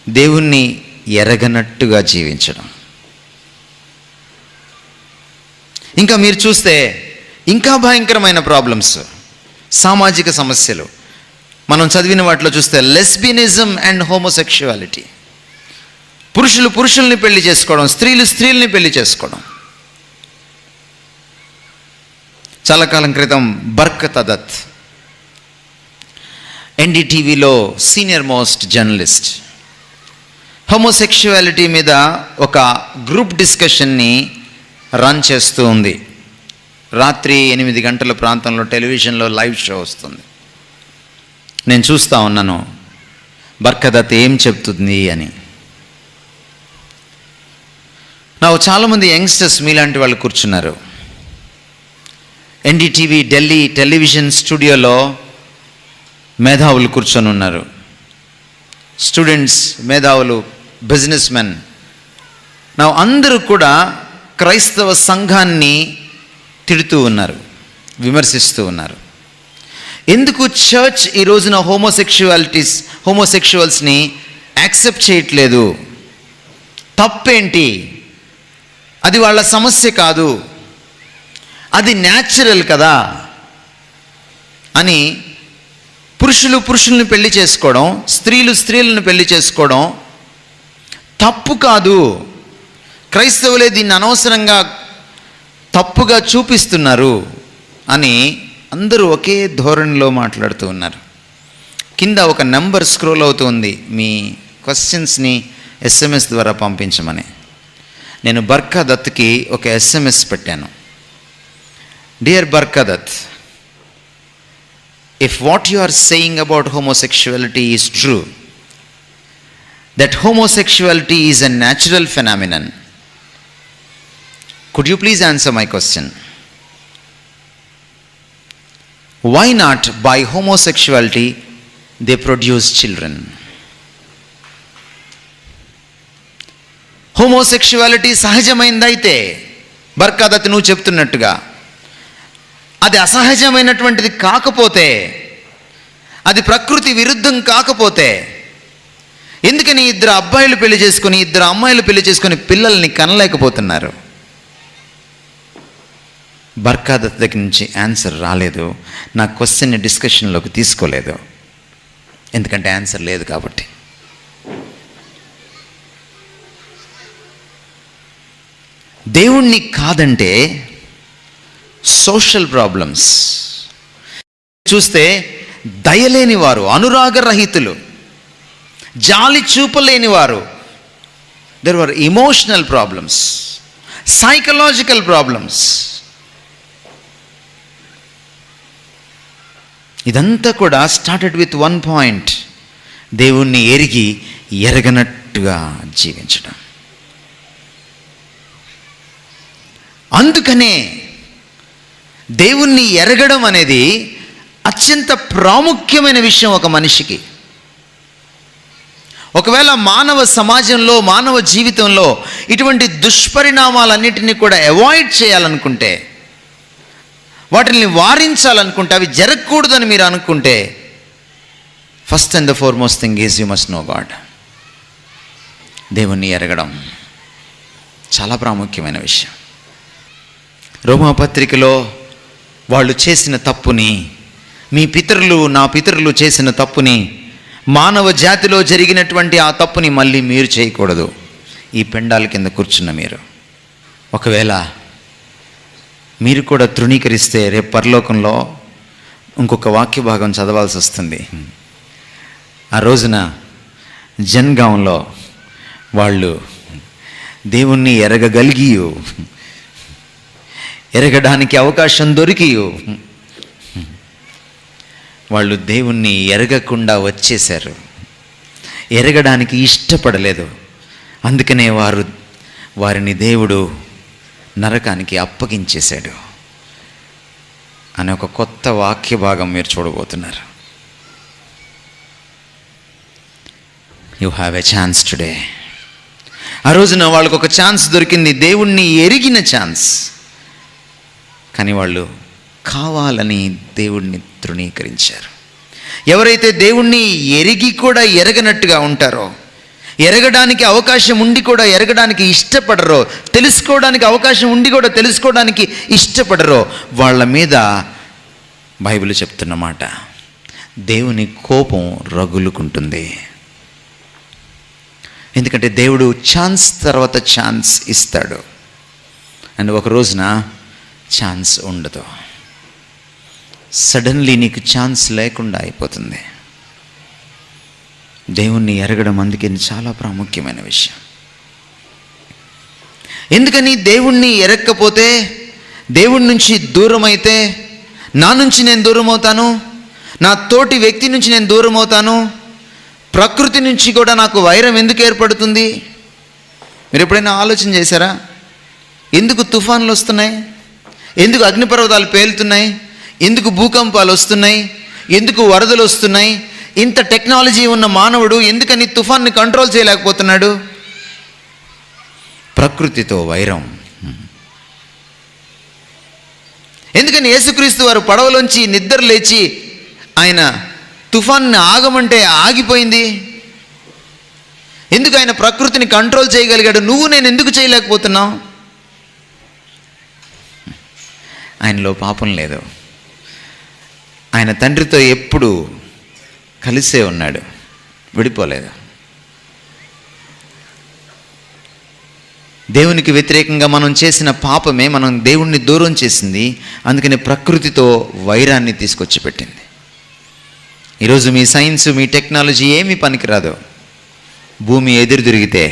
దేవుణ్ణి ఎరగనట్టుగా జీవించడం. ఇంకా మీరు చూస్తే ఇంకా భయంకరమైన ప్రాబ్లమ్స్, సామాజిక సమస్యలు. మనం చదివిన వాటిలో చూస్తే లెస్బియనిజం అండ్ హోమోసెక్షువాలిటీ. పురుషులు పురుషుల్ని పెళ్లి చేసుకోవడం, స్త్రీలు స్త్రీల్ని పెళ్లి చేసుకోవడం. చాలా కాలం క్రితం బర్కత్ అదత్ ఎన్డీటీవీలో సీనియర్ మోస్ట్ జర్నలిస్ట్ హోమోసెక్షువాలిటీ మీద ఒక గ్రూప్ డిస్కషన్ని రన్ చేస్తూ ఉంది. రాత్రి 8 గంటల ప్రాంతంలో టెలివిజన్లో లైవ్ షో వస్తుంది. నేను చూస్తూ ఉన్నాను బర్కత్ ఏం చెప్తుంది అని. చాలామంది యంగ్స్టర్స్ మీలాంటి వాళ్ళు కూర్చున్నారు. ఎన్డీటీవీ ఢిల్లీ టెలివిజన్ స్టూడియోలో మేధావులు కూర్చొని ఉన్నారు. స్టూడెంట్స్, మేధావులు, బిజినెస్ మెన్. అందరూ కూడా క్రైస్తవ సంఘాన్ని తిడుతూ ఉన్నారు, విమర్శిస్తూ ఉన్నారు. ఎందుకు చర్చ్ ఈ రోజున హోమోసెక్షువల్స్ని యాక్సెప్ట్ చేయట్లేదు? తప్పేంటి? అది వాళ్ళ సమస్య కాదు, అది న్యాచురల్ కదా అని పురుషులు పురుషుల్ని పెళ్లి చేసుకోవడం, స్త్రీలు స్త్రీలను పెళ్లి చేసుకోవడం తప్పు కాదు. క్రైస్తవులే దీన్ని అనవసరంగా తప్పుగా చూపిస్తున్నారు అని అందరూ ఒకే ధోరణిలో మాట్లాడుతూ ఉన్నారు. కింద ఒక నెంబర్ స్క్రోల్ అవుతుంది, మీ క్వశ్చన్స్ని SMS ద్వారా పంపించమని. నేను బర్కా దత్కి ఒక SMS పెట్టాను. Dear Barkha Dutt, if what you are saying about homosexuality is true, that homosexuality is a natural phenomenon, could you please answer my question? Why not by homosexuality they produce children? Homosexuality సహజమైందైతే Barkha Dutt నువ్వు చెప్తున్నట్టుగా, అది అసహజమైనటువంటిది కాకపోతే, అది ప్రకృతి విరుద్ధం కాకపోతే, ఎందుకని ఇద్దరు అబ్బాయిలు పెళ్లి చేసుకొని ఇద్దరు అమ్మాయిలు పెళ్లి చేసుకొని పిల్లల్ని కనలేకపోతున్నారు? బర్కాదత్ దగ్గర నుంచి ఆన్సర్ రాలేదు. నా క్వశ్చన్ని డిస్కషన్లోకి తీసుకోలేదు, ఎందుకంటే ఆన్సర్ లేదు కాబట్టి. దేవుణ్ణి కాదంటే సోషల్ ప్రాబ్లమ్స్ చూస్తే దయలేని వారు, అనురాగరహితులు, జాలి చూపలేని వారు, there were emotional problems, psychological problems. ఇదంతా కూడా స్టార్టెడ్ విత్ వన్ పాయింట్: దేవుణ్ణి ఎరిగి ఎరగనట్టుగా జీవించడం. అందుకనే దేవుణ్ణి ఎరగడం అనేది అత్యంత ప్రాముఖ్యమైన విషయం ఒక మనిషికి. ఒకవేళ మానవ సమాజంలో, మానవ జీవితంలో ఇటువంటి దుష్పరిణామాలన్నిటినీ కూడా అవాయిడ్ చేయాలనుకుంటే, వాటిని వారించాలనుకుంటే, అవి జరగకూడదని మీరు అనుకుంటే, first and the foremost thing is you must know God. దేవుణ్ణి ఎరగడం చాలా ప్రాముఖ్యమైన విషయం. రోమాపత్రికలో వాళ్ళు చేసిన తప్పుని, మీ పితరులు, నా పితరులు చేసిన తప్పుని, మానవ జాతిలో జరిగినటువంటి ఆ తప్పుని మళ్ళీ మీరు చేయకూడదు. ఈ పెండాల కింద కూర్చున్న మీరు ఒకవేళ మీరు కూడా తృణీకరిస్తే, రేపు పరలోకంలో ఇంకొక వాక్య భాగం చదవాల్సి వస్తుంది. ఆ రోజున జన్గాంలో వాళ్ళు దేవుణ్ణి ఎరగగలిగియో, ఎరగడానికి అవకాశం దొరికియో, వాళ్ళు దేవుణ్ణి ఎరగకుండా వచ్చేశారు, ఎరగడానికి ఇష్టపడలేదు. అందుకనే వారిని దేవుడు నరకానికి అప్పగించేశాడు అనే ఒక కొత్త వాక్య భాగం మీరు చూడబోతున్నారు. You have a chance today. ఆ రోజున వాళ్ళకు ఒక ఛాన్స్ దొరికింది, దేవుణ్ణి ఎరిగిన ఛాన్స్. కానీ వాళ్ళు కావాలని దేవుణ్ణి తృణీకరించారు. ఎవరైతే దేవుణ్ణి ఎరిగి కూడా ఎరగనట్టుగా ఉంటారో, ఎరగడానికి అవకాశం ఉండి కూడా ఎరగడానికి ఇష్టపడరో, తెలుసుకోవడానికి అవకాశం ఉండి కూడా తెలుసుకోవడానికి ఇష్టపడరో, వాళ్ళ మీద బైబిల్ చెప్తున్న మాట, దేవుని కోపం రగులుకుంటుంది. ఎందుకంటే దేవుడు ఛాన్స్ తర్వాత ఛాన్స్ ఇస్తాడు, అండ్ ఒక రోజున ఛాన్స్ ఉండదు. సడన్లీ నీకు ఛాన్స్ లేకుండా అయిపోతుంది. దేవుణ్ణి ఎరగడం అందుకే చాలా ప్రాముఖ్యమైన విషయం. ఎందుకని దేవుణ్ణి ఎరగకపోతే, దేవుడి నుంచి దూరం అయితే, నా నుంచి నేను దూరం అవుతాను, నా తోటి వ్యక్తి నుంచి నేను దూరం అవుతాను, ప్రకృతి నుంచి కూడా నాకు వైరం ఎందుకు ఏర్పడుతుంది? మీరు ఎప్పుడైనా ఆలోచన చేశారా? ఎందుకు తుఫాన్లు వస్తున్నాయి? ఎందుకు అగ్నిపర్వతాలు పేలుతున్నాయి? ఎందుకు భూకంపాలు వస్తున్నాయి? ఎందుకు వరదలు వస్తున్నాయి? ఇంత టెక్నాలజీ ఉన్న మానవుడు ఎందుకని తుఫాన్ని కంట్రోల్ చేయలేకపోతున్నాడు? ప్రకృతితో వైరం. ఎందుకని యేసుక్రీస్తు వారు పడవలోంచి నిద్ర లేచి ఆయన తుఫాన్ని ఆగమంటే ఆగిపోయింది? ఎందుకు ఆయన ప్రకృతిని కంట్రోల్ చేయగలిగాడు? నువ్వు నేను ఎందుకు చేయలేకపోతున్నావు? ఆయనలో పాపం లేదు. ఆయన తండ్రితో ఎప్పుడు కలిసే ఉన్నాడు, విడిపోలేదు. దేవునికి వ్యతిరేకంగా మనం చేసిన పాపమే మనం దేవుణ్ణి దూరం చేసింది. అందుకని ప్రకృతితో వైరాన్ని తీసుకొచ్చి పెట్టింది. ఈరోజు మీ సైన్స్, మీ టెక్నాలజీ ఏమీ పనికిరాదు. భూమి ఎదురు తిరిగితే,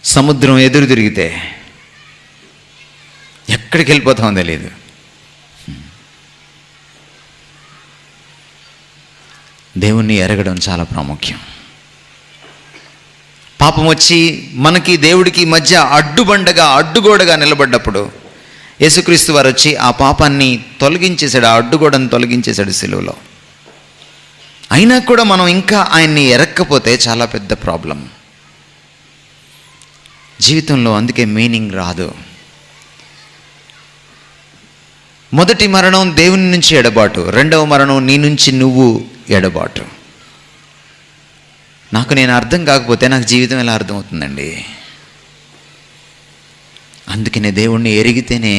సముద్రం ఎదురు తిరిగితే ఎక్కడికి వెళ్ళిపోతామో తెలియదు. దేవుణ్ణి ఎరగడం చాలా ప్రాముఖ్యం. పాపం వచ్చి మనకి దేవుడికి మధ్య అడ్డుబండగా, అడ్డుగోడగా నిలబడ్డప్పుడు యేసుక్రీస్తు వారు వచ్చి ఆ పాపాన్ని తొలగించేశాడు, ఆ అడ్డుగోడను తొలగించేశాడు సిలువలో. అయినా కూడా మనం ఇంకా ఆయన్ని ఎరక్కపోతే చాలా పెద్ద ప్రాబ్లం జీవితంలో. అందుకే మీనింగ్ రాదు. మొదటి మరణం దేవుని నుంచి ఎడబాటు, రెండవ మరణం నీ నుంచి నువ్వు ఎడబాటు. నాకు నేను అర్థం కాకపోతే నాకు జీవితం ఎలా అర్థమవుతుందండి? అందుకనే దేవుణ్ణి ఎరిగితేనే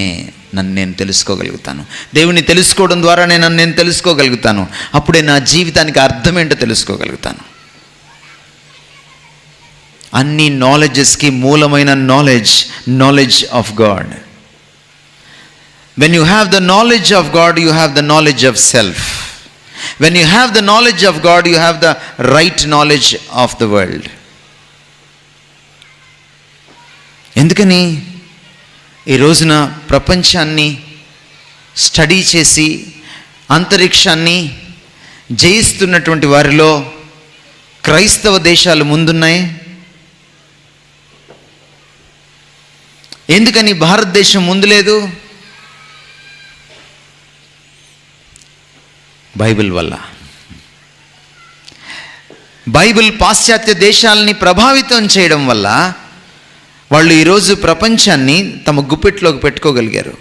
నన్ను నేను తెలుసుకోగలుగుతాను. దేవుణ్ణి తెలుసుకోవడం ద్వారా నన్ను నేను తెలుసుకోగలుగుతాను. అప్పుడే నా జీవితానికి అర్థం ఏంటో తెలుసుకోగలుగుతాను. అన్ని నాలెడ్జెస్కి మూలమైన knowledge of God. When you have the knowledge of God, you have the knowledge of self. When you have the knowledge of God, you have the right knowledge of the world. ఎందుకని ఈ రోజున ప్రపంచాన్ని study చేసి అంతరిక్షాన్ని జయిస్తున్నటువంటి వారిలో క్రైస్తవ దేశాలు ముందున్నాయి? ఎందుకని భారతదేశం ముందు లేదు? బైబిల్ వల్ల. బైబిల్ పాశ్చాత్య దేశాలని ప్రభావితం చేయడం వల్ల వాళ్ళు ఈరోజు ప్రపంచాన్ని తమ గుప్పెట్లోకి పెట్టుకోగలిగారు.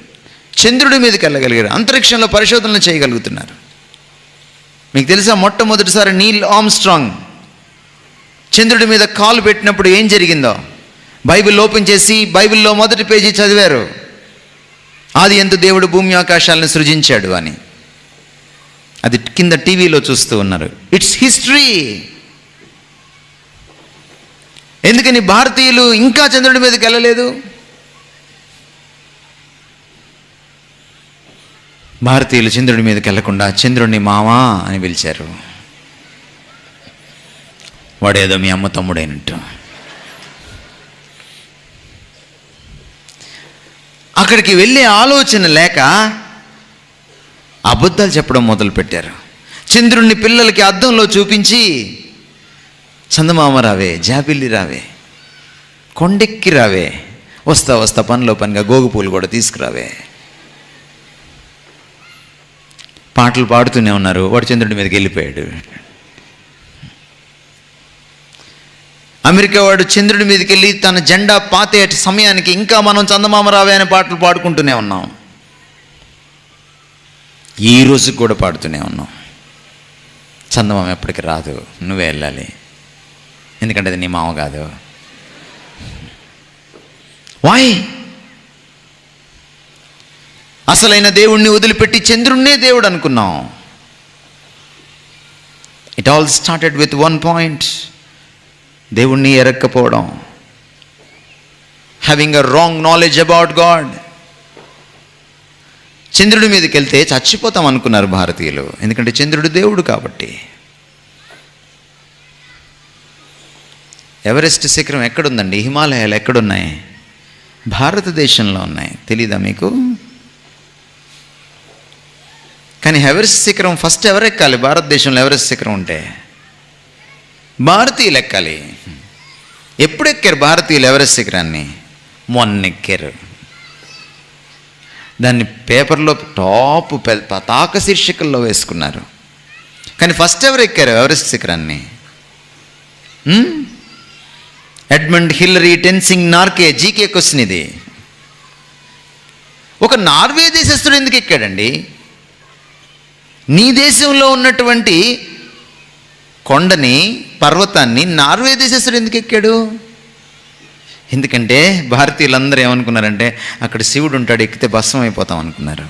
చంద్రుడి మీదకి వెళ్ళగలిగారు. అంతరిక్షంలో పరిశోధనలు చేయగలుగుతున్నారు. మీకు తెలుసా, మొట్టమొదటిసారి నీల్ ఆర్మ్స్ట్రాంగ్ చంద్రుడి మీద కాలు పెట్టినప్పుడు ఏం జరిగిందో? బైబిల్ ఓపెన్ చేసి బైబిల్లో మొదటి పేజీ చదివారు. ఆది యందు దేవుడు భూమి ఆకాశాలను సృజించాడు అని. అది కింద టీవీలో చూస్తూ ఉన్నారు. It's history. ఎందుకని భారతీయులు ఇంకా చంద్రుడి మీదకి వెళ్ళలేదు? భారతీయులు చంద్రుడి మీదకి వెళ్ళకుండా చంద్రుడిని మామా అని పిలిచారు. వాడేదో మీ అమ్మ తమ్ముడైనట్టు. అక్కడికి వెళ్ళే ఆలోచన లేక అబద్ధాలు చెప్పడం మొదలుపెట్టారు. చంద్రుణ్ణి పిల్లలకి అద్దంలో చూపించి, చందమామ రావే, జాబిల్లి రావే, కొండెక్కి రావే, వస్తా వస్తా పనిలో పనిగా గోగుపూలు కూడా తీసుకురావే, పాటలు పాడుతూనే ఉన్నారు. వాడు చంద్రుడి మీదకి వెళ్ళిపోయాడు. అమెరికా వాడు చంద్రుడి మీదకి వెళ్ళి తన జెండా పాతే సమయానికి ఇంకా మనం చందమామ రావే అనే పాటలు పాడుకుంటూనే ఉన్నాం. ఈ రోజు కూడా పాడుతూనే ఉన్నాం. చందమామ ఎప్పటికి రాదు, నువ్వే వెళ్ళాలి, ఎందుకంటే అది నీ మామ కాదు. వాయ్? అసలైన దేవుణ్ణి వదిలిపెట్టి చంద్రుణ్ణే దేవుడు అనుకున్నాం. It all started with one point: దేవుణ్ణి ఎరక్కపోవడం, having a wrong knowledge about God. చంద్రుడి మీదకి వెళ్తే చచ్చిపోతాం అనుకున్నారు భారతీయులు, ఎందుకంటే చంద్రుడు దేవుడు కాబట్టి. ఎవరెస్ట్ శిఖరం ఎక్కడుందండి? హిమాలయాలు ఎక్కడున్నాయి? భారతదేశంలో ఉన్నాయి. తెలీదా మీకు? కానీ ఎవరెస్ట్ శిఖరం ఫస్ట్ ఎవరు ఎక్కాలి? భారతదేశంలో ఎవరెస్ట్ శిఖరం ఉంటే భారతీయులు ఎక్కాలి. ఎప్పుడు ఎక్కారు భారతీయులు ఎవరెస్ట్ శిఖరాన్ని? మొన్నెక్కారు. దాన్ని పేపర్లో టాప్ పతాక శీర్షికల్లో వేసుకున్నారు. కానీ ఫస్ట్ ఎవరు ఎక్కారు ఎవరెస్ట్ శిఖరాన్ని? Edmund Hillary, Tenzing Norgay. GK question ఇది. ఒక నార్వే దేశస్థుడు ఎందుకు ఎక్కాడండి? నీ దేశంలో ఉన్నటువంటి కొండని, పర్వతాన్ని నార్వే దేశస్థుడు ఎందుకు ఎక్కాడు? ఎందుకంటే భారతీయులందరూ ఏమనుకున్నారంటే అక్కడ శివుడు ఉంటాడు, ఎక్కితే భస్మం అయిపోతాం అనుకున్నారు.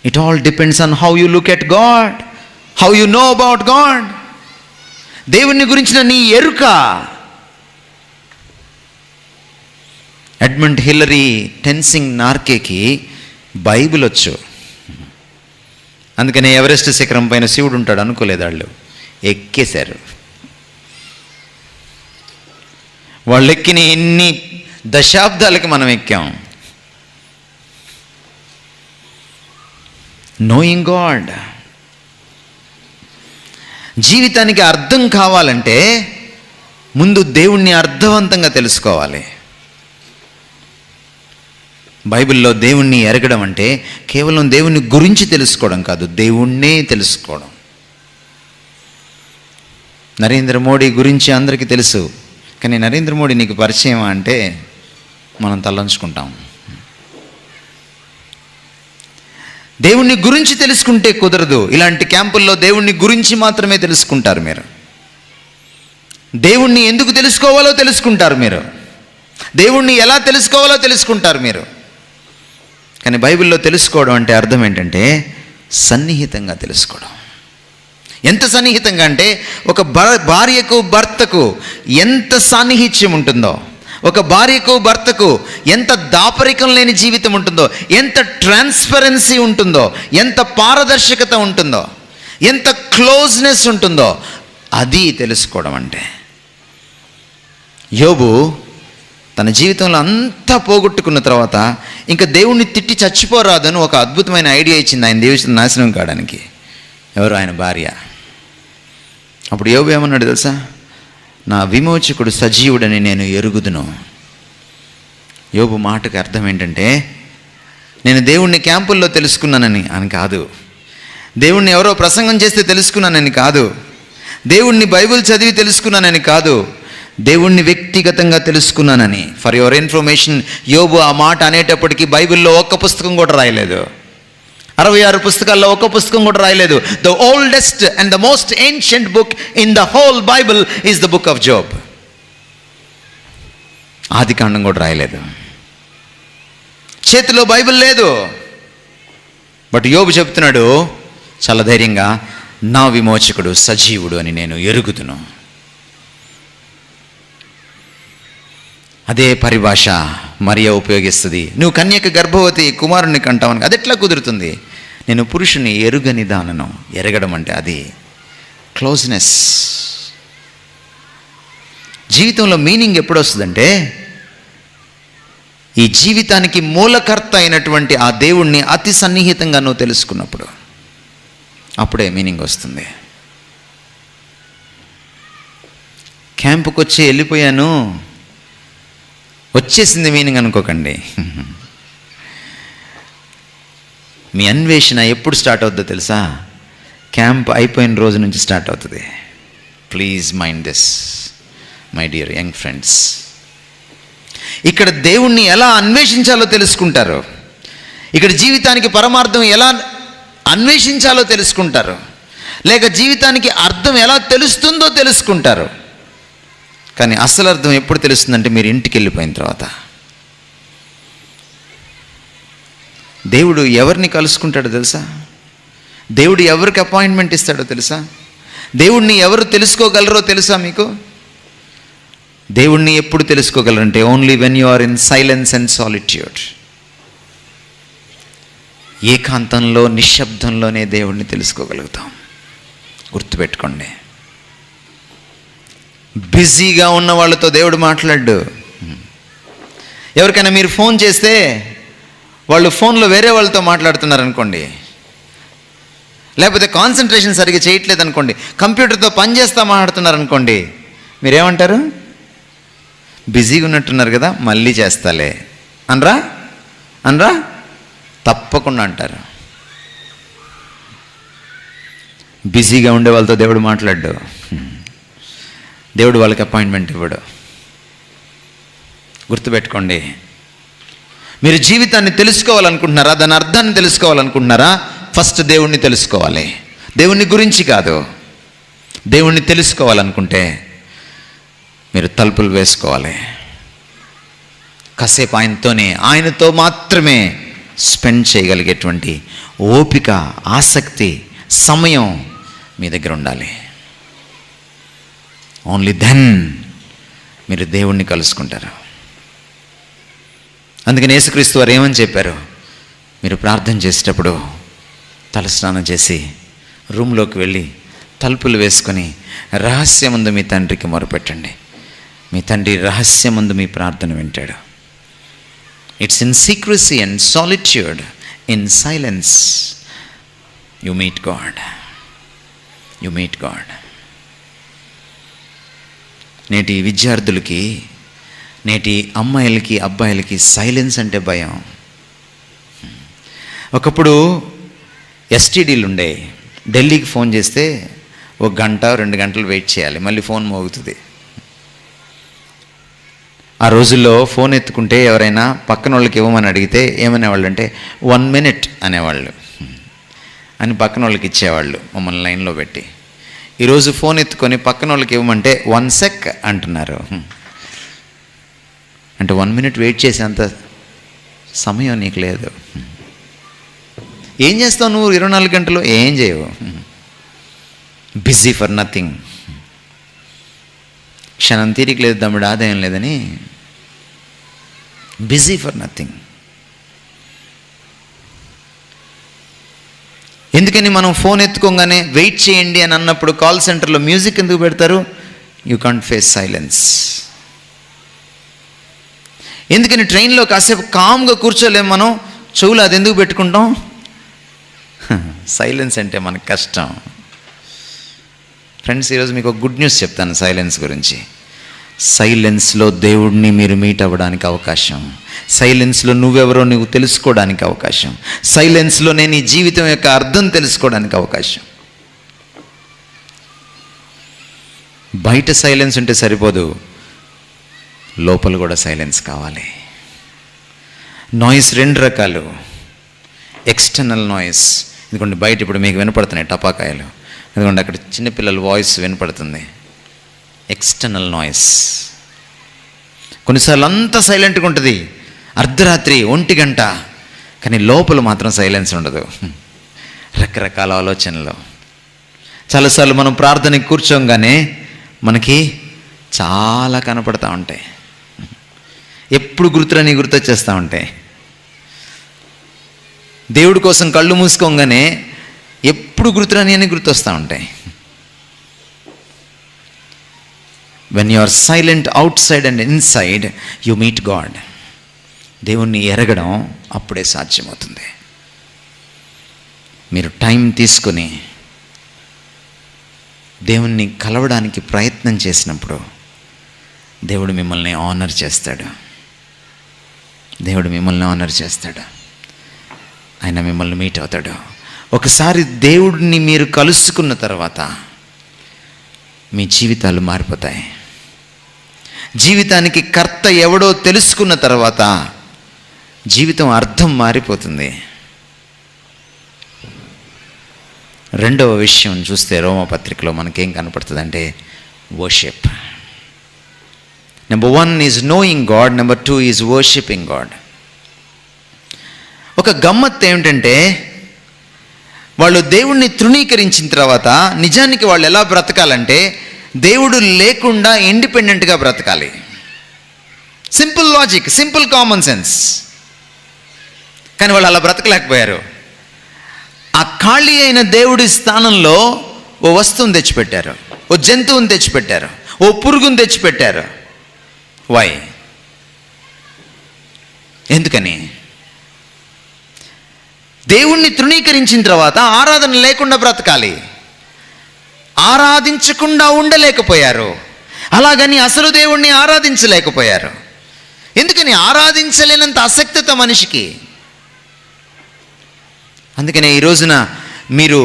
It all depends on how you look at God, how you know about God. దేవుని గురించిన నీ ఎరుక. ఎడ్మండ్ హిల్లరీ, టెన్సింగ్ నార్కేకి బైబిల్ వచ్చు. అందుకని ఎవరెస్ట్ శిఖరం పైన శివుడు ఉంటాడు అనుకోలేదు. వాళ్ళు ఎక్కేశారు. వాళ్ళు ఎక్కిన ఎన్ని దశాబ్దాలకి మనం ఎక్కాం. Knowing God. జీవితానికి అర్థం కావాలంటే ముందు దేవుణ్ణి అర్థవంతంగా తెలుసుకోవాలి. బైబిల్లో దేవుణ్ణి ఎరగడం అంటే కేవలం దేవుని గురించి తెలుసుకోవడం కాదు, దేవుణ్ణే తెలుసుకోవడం. నరేంద్ర మోడీ గురించి అందరికీ తెలుసు, కానీ నరేంద్ర మోడీ నీకు పరిచయమా అంటే మనం తలంచుకుంటాం. దేవుణ్ణి గురించి తెలుసుకుంటే కుదరదు. ఇలాంటి క్యాంపుల్లో దేవుణ్ణి గురించి మాత్రమే తెలుసుకుంటారు మీరు. దేవుణ్ణి ఎందుకు తెలుసుకోవాలో తెలుసుకుంటారు మీరు. దేవుణ్ణి ఎలా తెలుసుకోవాలో తెలుసుకుంటారు మీరు. కానీ బైబిల్లో తెలుసుకోవడం అంటే అర్థం ఏంటంటే సన్నిహితంగా తెలుసుకోవడం. ఎంత సన్నిహితంగా అంటే ఒక భార్యకు భర్తకు ఎంత సాన్నిహిత్యం ఉంటుందో, ఒక భార్యకు భర్తకు ఎంత దాపరికం లేని జీవితం ఉంటుందో, ఎంత ట్రాన్స్పరెన్సీ ఉంటుందో, ఎంత పారదర్శకత ఉంటుందో, ఎంత క్లోజ్నెస్ ఉంటుందో, అది తెలుసుకోవడం అంటే. యోబు తన జీవితంలో అంతా పోగొట్టుకున్న తర్వాత ఇంకా దేవుణ్ణి తిట్టి చచ్చిపోరాదని ఒక అద్భుతమైన ఐడియా ఇచ్చింది ఆయన జీవితం నాశనం కావడానికి. ఎవరు? ఆయన భార్య. అప్పుడు యోబు ఏమన్నాడు తెలుసా? నా విమోచకుడు సజీవుడని నేను ఎరుగుదును. యోబు మాటకు అర్థం ఏంటంటే నేను దేవుణ్ణి క్యాంపుల్లో తెలుసుకున్నానని అని కాదు, దేవుణ్ణి ఎవరో ప్రసంగం చేస్తే తెలుసుకున్నానని కాదు, దేవుణ్ణి బైబిల్ చదివి తెలుసుకున్నానని కాదు, దేవుణ్ణి వ్యక్తిగతంగా తెలుసుకున్నానని. ఫర్ యువర్ ఇన్ఫర్మేషన్, యోబు ఆ మాట అనేటప్పటికీ బైబిల్లో ఒక్క పుస్తకం కూడా రాయలేదు. 66 పుస్తకాల్లో ఒక్క పుస్తకం కూడా రాయలేదు. The oldest and the most ancient book in the whole Bible is the book of Job. ఆదికాండం కూడా రాయలేదు. చేతిలో బైబిల్ లేదు. బట్ యోబు చెప్తున్నాడు చాలా ధైర్యంగా, నా విమోచకుడు సజీవుడు అని నేను ఎరుగుదును. అదే పరిభాష మరియా ఉపయోగిస్తుంది. నువ్వు కన్యక గర్భవతి, కుమారుని కంటావని. అది ఎట్లా కుదురుతుంది? నేను పురుషుని ఎరుగని దానను. ఎరగడం అంటే అది క్లోజ్నెస్. జీవితంలో మీనింగ్ ఎప్పుడు వస్తుందంటే ఈ జీవితానికి మూలకర్త అయినటువంటి ఆ దేవుణ్ణి అతి సన్నిహితంగా నువ్వు తెలుసుకున్నప్పుడు అప్పుడే మీనింగ్ వస్తుంది. క్యాంపుకి వచ్చి వెళ్ళిపోయాను, వచ్చేసింది మీనింగ్ అనుకోకండి. మీ అన్వేషణ ఎప్పుడు స్టార్ట్ అవుతుందో తెలుసా? క్యాంప్ అయిపోయిన రోజు నుంచి స్టార్ట్ అవుతుంది. Please mind this my dear young friends. ఇక్కడ దేవుణ్ణి ఎలా అన్వేషించాలో తెలుసుకుంటారు. ఇక్కడ జీవితానికి పరమార్థం ఎలా అన్వేషించాలో తెలుసుకుంటారు. లేక జీవితానికి అర్థం ఎలా తెలుస్తుందో తెలుసుకుంటారు. కానీ అసలు అర్థం ఎప్పుడు తెలుస్తుందంటే మీరు ఇంటికి వెళ్ళిపోయిన తర్వాత. దేవుడు ఎవరిని కలుసుకుంటాడో తెలుసా? దేవుడు ఎవరికి అపాయింట్మెంట్ ఇస్తాడో తెలుసా? దేవుణ్ణి ఎవరు తెలుసుకోగలరో తెలుసా మీకు? దేవుణ్ణి ఎప్పుడు తెలుసుకోగలరంటే only when you are in silence and solitude. ఏకాంతంలో, నిశ్శబ్దంలోనే దేవుణ్ణి తెలుసుకోగలుగుతాం. గుర్తుపెట్టుకోండి. బిజీగా ఉన్న వాళ్ళతో దేవుడు మాట్లాడు. ఎవరికైనా మీరు ఫోన్ చేస్తే వాళ్ళు ఫోన్లో వేరే వాళ్ళతో మాట్లాడుతున్నారు అనుకోండి, లేకపోతే కాన్సన్ట్రేషన్ సరిగ్గా చేయట్లేదు అనుకోండి, కంప్యూటర్తో పని చేస్తా మాట్లాడుతున్నారు అనుకోండి, మీరేమంటారు? బిజీగా ఉన్నట్టున్నారు కదా, మళ్ళీ చేస్తాలే అనరా? అనరా? తప్పకుండా అంటారు. బిజీగా ఉండే వాళ్ళతో దేవుడు మాట్లాడు. దేవుడు వాళ్ళకి అపాయింట్మెంట్ ఇవ్వడు. గుర్తుపెట్టుకోండి. మీరు జీవితాన్ని తెలుసుకోవాలనుకుంటున్నారా, దాని అర్థాన్ని తెలుసుకోవాలనుకుంటున్నారా, ఫస్ట్ దేవుణ్ణి తెలుసుకోవాలి. దేవుని గురించి కాదు, దేవుణ్ణి తెలుసుకోవాలనుకుంటే మీరు తలుపులు వేసుకోవాలి. కాసేపు ఆయనతో మాత్రమే స్పెండ్ చేయగలిగేటువంటి ఓపిక, ఆసక్తి, సమయం మీ దగ్గర ఉండాలి. ఓన్లీ దెన్ మీరు దేవుణ్ణి కలుసుకుంటారు. అందుకని యేసుక్రీస్తు వారు ఏమని చెప్పారు? మీరు ప్రార్థన చేసేటప్పుడు తలస్నానం చేసి రూమ్లోకి వెళ్ళి తలుపులు వేసుకొని రహస్యమందు మీ తండ్రికి మొరపెట్టండి. మీ తండ్రి రహస్యమందు మీ ప్రార్థన వింటాడు. It's in secrecy and solitude, in silence you meet God. You meet God. నేటి విద్యార్థులకి, నేటి అమ్మాయిలకి, అబ్బాయిలకి సైలెన్స్ అంటే భయం. ఒకప్పుడు ఎస్టీడీలు ఉండే. ఢిల్లీకి ఫోన్ చేస్తే 1 గంట 2 గంటలు వెయిట్ చేయాలి, మళ్ళీ ఫోన్ మోగుతుంది. ఆ రోజుల్లో ఫోన్ ఎత్తుకుంటే ఎవరైనా పక్కన వాళ్ళకి ఇవ్వమని అడిగితే ఏమనేవాళ్ళు అంటే 1 minute అనేవాళ్ళు అని పక్కన వాళ్ళకి ఇచ్చేవాళ్ళు మమ్మల్ని లైన్లో పెట్టి. ఈరోజు ఫోన్ ఎత్తుకొని పక్కన వాళ్ళకి ఇవ్వమంటే 1 sec అంటున్నారు. అంటే 1 minute వెయిట్ చేసేంత సమయం నీకు లేదు. ఏం చేస్తావు నువ్వు 24 గంటలు? ఏం చేయవు. Busy for nothing. క్షణం తీరిక లేదు, తమ్ముడు ఆదాయం లేదని బిజీ ఫర్ నథింగ్. ఎందుకని మనం ఫోన్ ఎత్తుకోగానే వెయిట్ చేయండి అని అన్నప్పుడు కాల్ సెంటర్లో మ్యూజిక్ ఎందుకు పెడతారు? You can't face silence. ఎందుకని ట్రైన్లో కాసేపు కామ్గా కూర్చోలేము మనం? చెవులు అది ఎందుకు పెట్టుకుంటాం? సైలెన్స్ అంటే మనకు కష్టం. ఫ్రెండ్స్, ఈరోజు మీకు ఒక గుడ్ న్యూస్ చెప్తాను సైలెన్స్ గురించి. సైలెన్స్లో దేవుడిని మీరు మీట్ అవ్వడానికి అవకాశం. సైలెన్స్లో నువ్వెవరో నువ్వు తెలుసుకోవడానికి అవకాశం. సైలెన్స్లో నేను ఈ జీవితం యొక్క అర్థం తెలుసుకోవడానికి అవకాశం. బయట సైలెన్స్ ఉంటే సరిపోదు, లోపల కూడా సైలెన్స్ కావాలి. నాయిస్ 2 రకాలు. ఎక్స్టర్నల్ నాయిస్, ఎందుకంటే బయట ఇప్పుడు మీకు వినపడుతున్నాయి టపాకాయలు, ఎందుకంటే అక్కడ చిన్నపిల్లల వాయిస్ వినపడుతుంది. External noise. కొన్నిసార్లు అంతా సైలెంట్గా ఉంటుంది, అర్ధరాత్రి 1 గంట, కానీ లోపల మాత్రం సైలెన్స్ ఉండదు. రకరకాల ఆలోచనలు. చాలాసార్లు మనం ప్రార్థనకి కూర్చోగానే మనకి చాలా కనపడతా ఉంటాయి. ఎప్పుడు గుర్తొచ్చేస్తూ ఉంటాయి. దేవుడి కోసం కళ్ళు మూసుకోగానే ఎప్పుడు గుర్తురాని గుర్తొస్తూ ఉంటాయి. When you are silent outside and inside you meet God. దేవుణ్ణి ఎరగడం అప్పుడే సాధ్యమవుతుంది. మీరు టైం తీసుకొని దేవుణ్ణి కలవడానికి ప్రయత్నం చేసినప్పుడు దేవుడు మిమ్మల్ని ఆనర్ చేస్తాడు. దేవుడు మిమ్మల్ని ఆనర్ చేస్తాడు. ఆయన మిమ్మల్ని మీట్ అవుతాడు. ఒకసారి దేవుడిని మీరు కలుసుకున్న తర్వాత మీ జీవితాలు మారిపోతాయి. జీవితానికి కర్త ఎవడో తెలుసుకున్న తర్వాత జీవితం అర్థం మారిపోతుంది. రెండవ విషయం చూస్తే రోమపత్రికలో మనకేం కనపడుతుందంటే worship. Number 1 is knowing God, number 2 is worshipping God. ఒక గమ్మత్తు ఏమిటంటే వాళ్ళు దేవుణ్ణి తృణీకరించిన తర్వాత నిజానికి వాళ్ళు ఎలా బ్రతకాలంటే దేవుడు లేకుండా ఇండిపెండెంట్గా బ్రతకాలి. Simple logic, simple common sense. కానీ వాళ్ళు అలా బ్రతకలేకపోయారు. ఆ ఖాళీ అయిన దేవుడి స్థానంలో ఓ వస్తువుని తెచ్చిపెట్టారు, ఓ జంతువుని తెచ్చిపెట్టారు, ఓ పురుగుని తెచ్చిపెట్టారు. వై? ఎందుకని? దేవుణ్ణి తృణీకరించిన తర్వాత ఆరాధన లేకుండా బ్రతకాలి. ఆరాధించకుండా ఉండలేకపోయారు. అలాగని అసలు దేవుణ్ణి ఆరాధించలేకపోయారు. ఎందుకని? ఆరాధించలేనంత అసక్తత మనిషికి. అందుకనే ఈ రోజున మీరు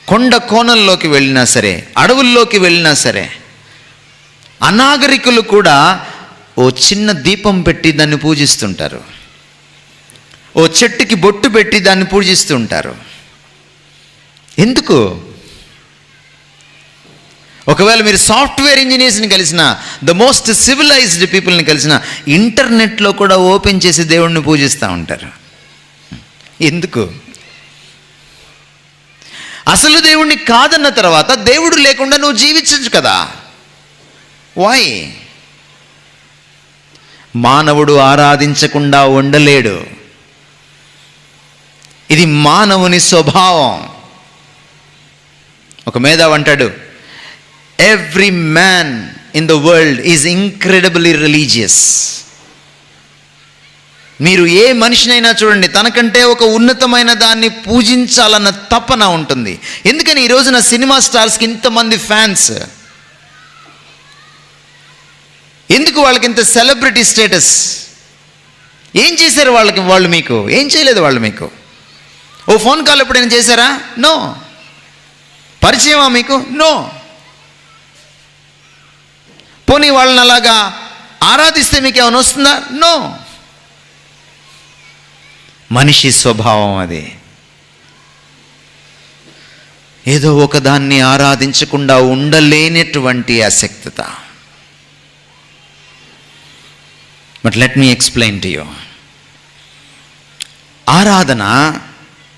కొండ కోణంలోకి వెళ్ళినా సరే, అడవుల్లోకి వెళ్ళినా సరే, అనాగరికులు కూడా ఓ చిన్న దీపం పెట్టి దాన్ని పూజిస్తుంటారు, ఓ చెట్టుకి బొట్టు పెట్టి దాన్ని పూజిస్తూ ఉంటారు. ఎందుకు? ఒకవేళ మీరు సాఫ్ట్వేర్ ఇంజనీర్స్ని కలిసిన, ద మోస్ట్ సివిలైజ్డ్ పీపుల్ని కలిసిన, ఇంటర్నెట్లో కూడా ఓపెన్ చేసి దేవుణ్ణి పూజిస్తూ ఉంటారు. ఎందుకు? అసలు దేవుణ్ణి కాదన్న తర్వాత దేవుడు లేకుండా నువ్వు జీవించచ్చు కదా. వై? మానవుడు ఆరాధించకుండా ఉండలేడు. ఇది మానవుని స్వభావం. ఒక మేధావి అంటాడు, every man in the world is incredibly religious. మీరు ఏ మనిషినైనా చూడండి, తనకంటే ఒక ఉన్నతమైన దాన్ని పూజించాలన్న తపన ఉంటుంది. ఎందుకని ఈ రోజున సినిమా స్టార్స్కి ఇంతమంది ఫ్యాన్స్? ఎందుకు వాళ్ళకి ఇంత సెలబ్రిటీ స్టేటస్? ఏం చేశారు వాళ్ళు మీకు? ఏం చేయలేదు వాళ్ళు మీకు. ఓ ఫోన్ కాల్ ఎప్పుడైనా చేశారా? నో. పరిచయమా మీకు? నో. పోనీ వాళ్ళని అలాగా ఆరాధిస్తే మీకు ఏమైనా వస్తుందా? నో. మనిషి స్వభావం అది. ఏదో ఒకదాన్ని ఆరాధించకుండా ఉండలేనటువంటి ఆసక్తత. But let me explain to you. ఆరాధన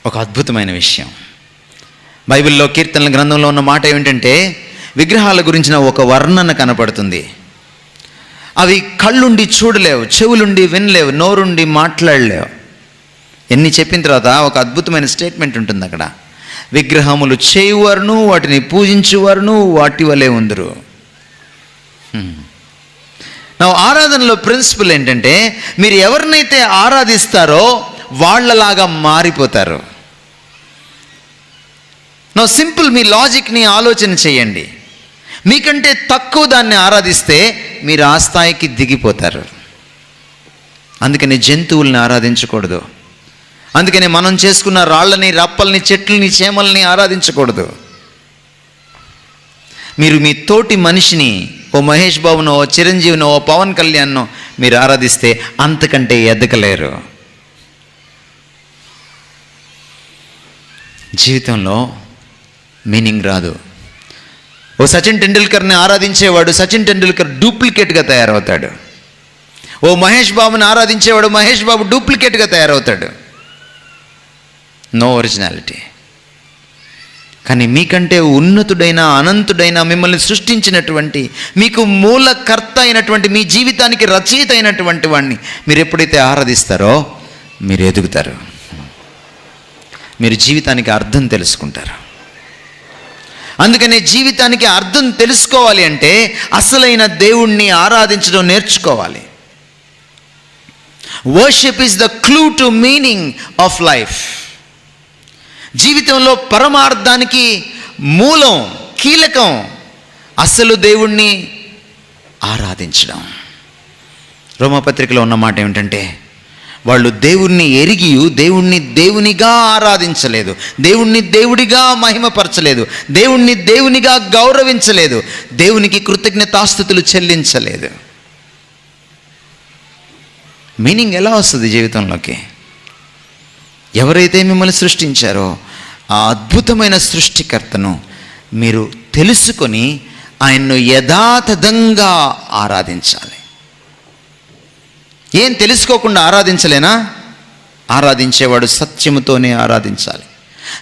ఒక అద్భుతమైన విషయం. బైబిల్లో కీర్తనల గ్రంథంలో ఉన్న మాట ఏమిటంటే, విగ్రహాల గురించిన ఒక వర్ణన కనపడుతుంది. అవి కళ్ళుండి చూడలేవు, చెవులుండి వినలేవు, నోరుండి మాట్లాడలేవు. ఎన్ని చెప్పిన తర్వాత ఒక అద్భుతమైన స్టేట్మెంట్ ఉంటుంది అక్కడ. విగ్రహములు చేయువారును వాటిని పూజించువారును వాటి వలె ఉందరు. నా ఆరాధనలో ప్రిన్సిపల్ ఏంటంటే, మీరు ఎవరినైతే ఆరాధిస్తారో వాళ్ళలాగా మారిపోతారు. నా సింపుల్, మీ లాజిక్ని ఆలోచన చేయండి. మీకంటే తక్కువ దాన్ని ఆరాధిస్తే మీరు ఆ స్థాయికి దిగిపోతారు. అందుకని జంతువుల్ని ఆరాధించకూడదు. అందుకని మనం చేసుకున్న రాళ్ళని, రప్పల్ని, చెట్లని, చేమల్ని ఆరాధించకూడదు. మీరు మీ తోటి మనిషిని, ఓ మహేష్ బాబునో, ఓ చిరంజీవినో, ఓ పవన్ కళ్యాణ్నో మీరు ఆరాధిస్తే అంతకంటే ఎదగలేరు. జీవితంలో మీనింగ్ రాదు. ఓ సచిన్ టెండూల్కర్ని ఆరాధించేవాడు సచిన్ టెండూల్కర్ డూప్లికేట్గా తయారవుతాడు. ఓ మహేష్ బాబుని ఆరాధించేవాడు మహేష్ బాబు డూప్లికేట్గా తయారవుతాడు. No originality. కానీ మీకంటే ఉన్నతుడైన, అనంతుడైన, మిమ్మల్ని సృష్టించినటువంటి, మీకు మూలకర్త అయినటువంటి, మీ జీవితానికి రచయిత అయినటువంటి వాడిని మీరు ఎప్పుడైతే ఆరాధిస్తారో మీరు ఎదుగుతారు. మీరు జీవితానికి అర్థం తెలుసుకుంటారు. అందుకనే జీవితానికి అర్థం తెలుసుకోవాలి అంటే అసలైన దేవుణ్ణి ఆరాధించడం నేర్చుకోవాలి. Worship is the clue to meaning of life. జీవితంలో పరమార్థానికి మూలం, కీలకం అసలు దేవుణ్ణి ఆరాధించడం. రోమపత్రికలో ఉన్న మాట ఏమిటంటే, వాళ్ళు దేవుణ్ణి ఎరిగి దేవుణ్ణి దేవునిగా ఆరాధించలేదు, దేవుణ్ణి దేవుడిగా మహిమపరచలేదు, దేవుణ్ణి దేవునిగా గౌరవించలేదు, దేవునికి కృతజ్ఞతాస్తుతులు చెల్లించలేదు. మీనింగ్ ఎలా వస్తుంది జీవితంలోకి? ఎవరైతే మిమ్మల్ని సృష్టించారో ఆ అద్భుతమైన సృష్టికర్తను మీరు తెలుసుకొని ఆయన్ను యథాతథంగా ఆరాధించాలి. ఏం తెలుసుకోకుండా ఆరాధించలేనా? ఆరాధించేవాడు సత్యముతోనే ఆరాధించాలి.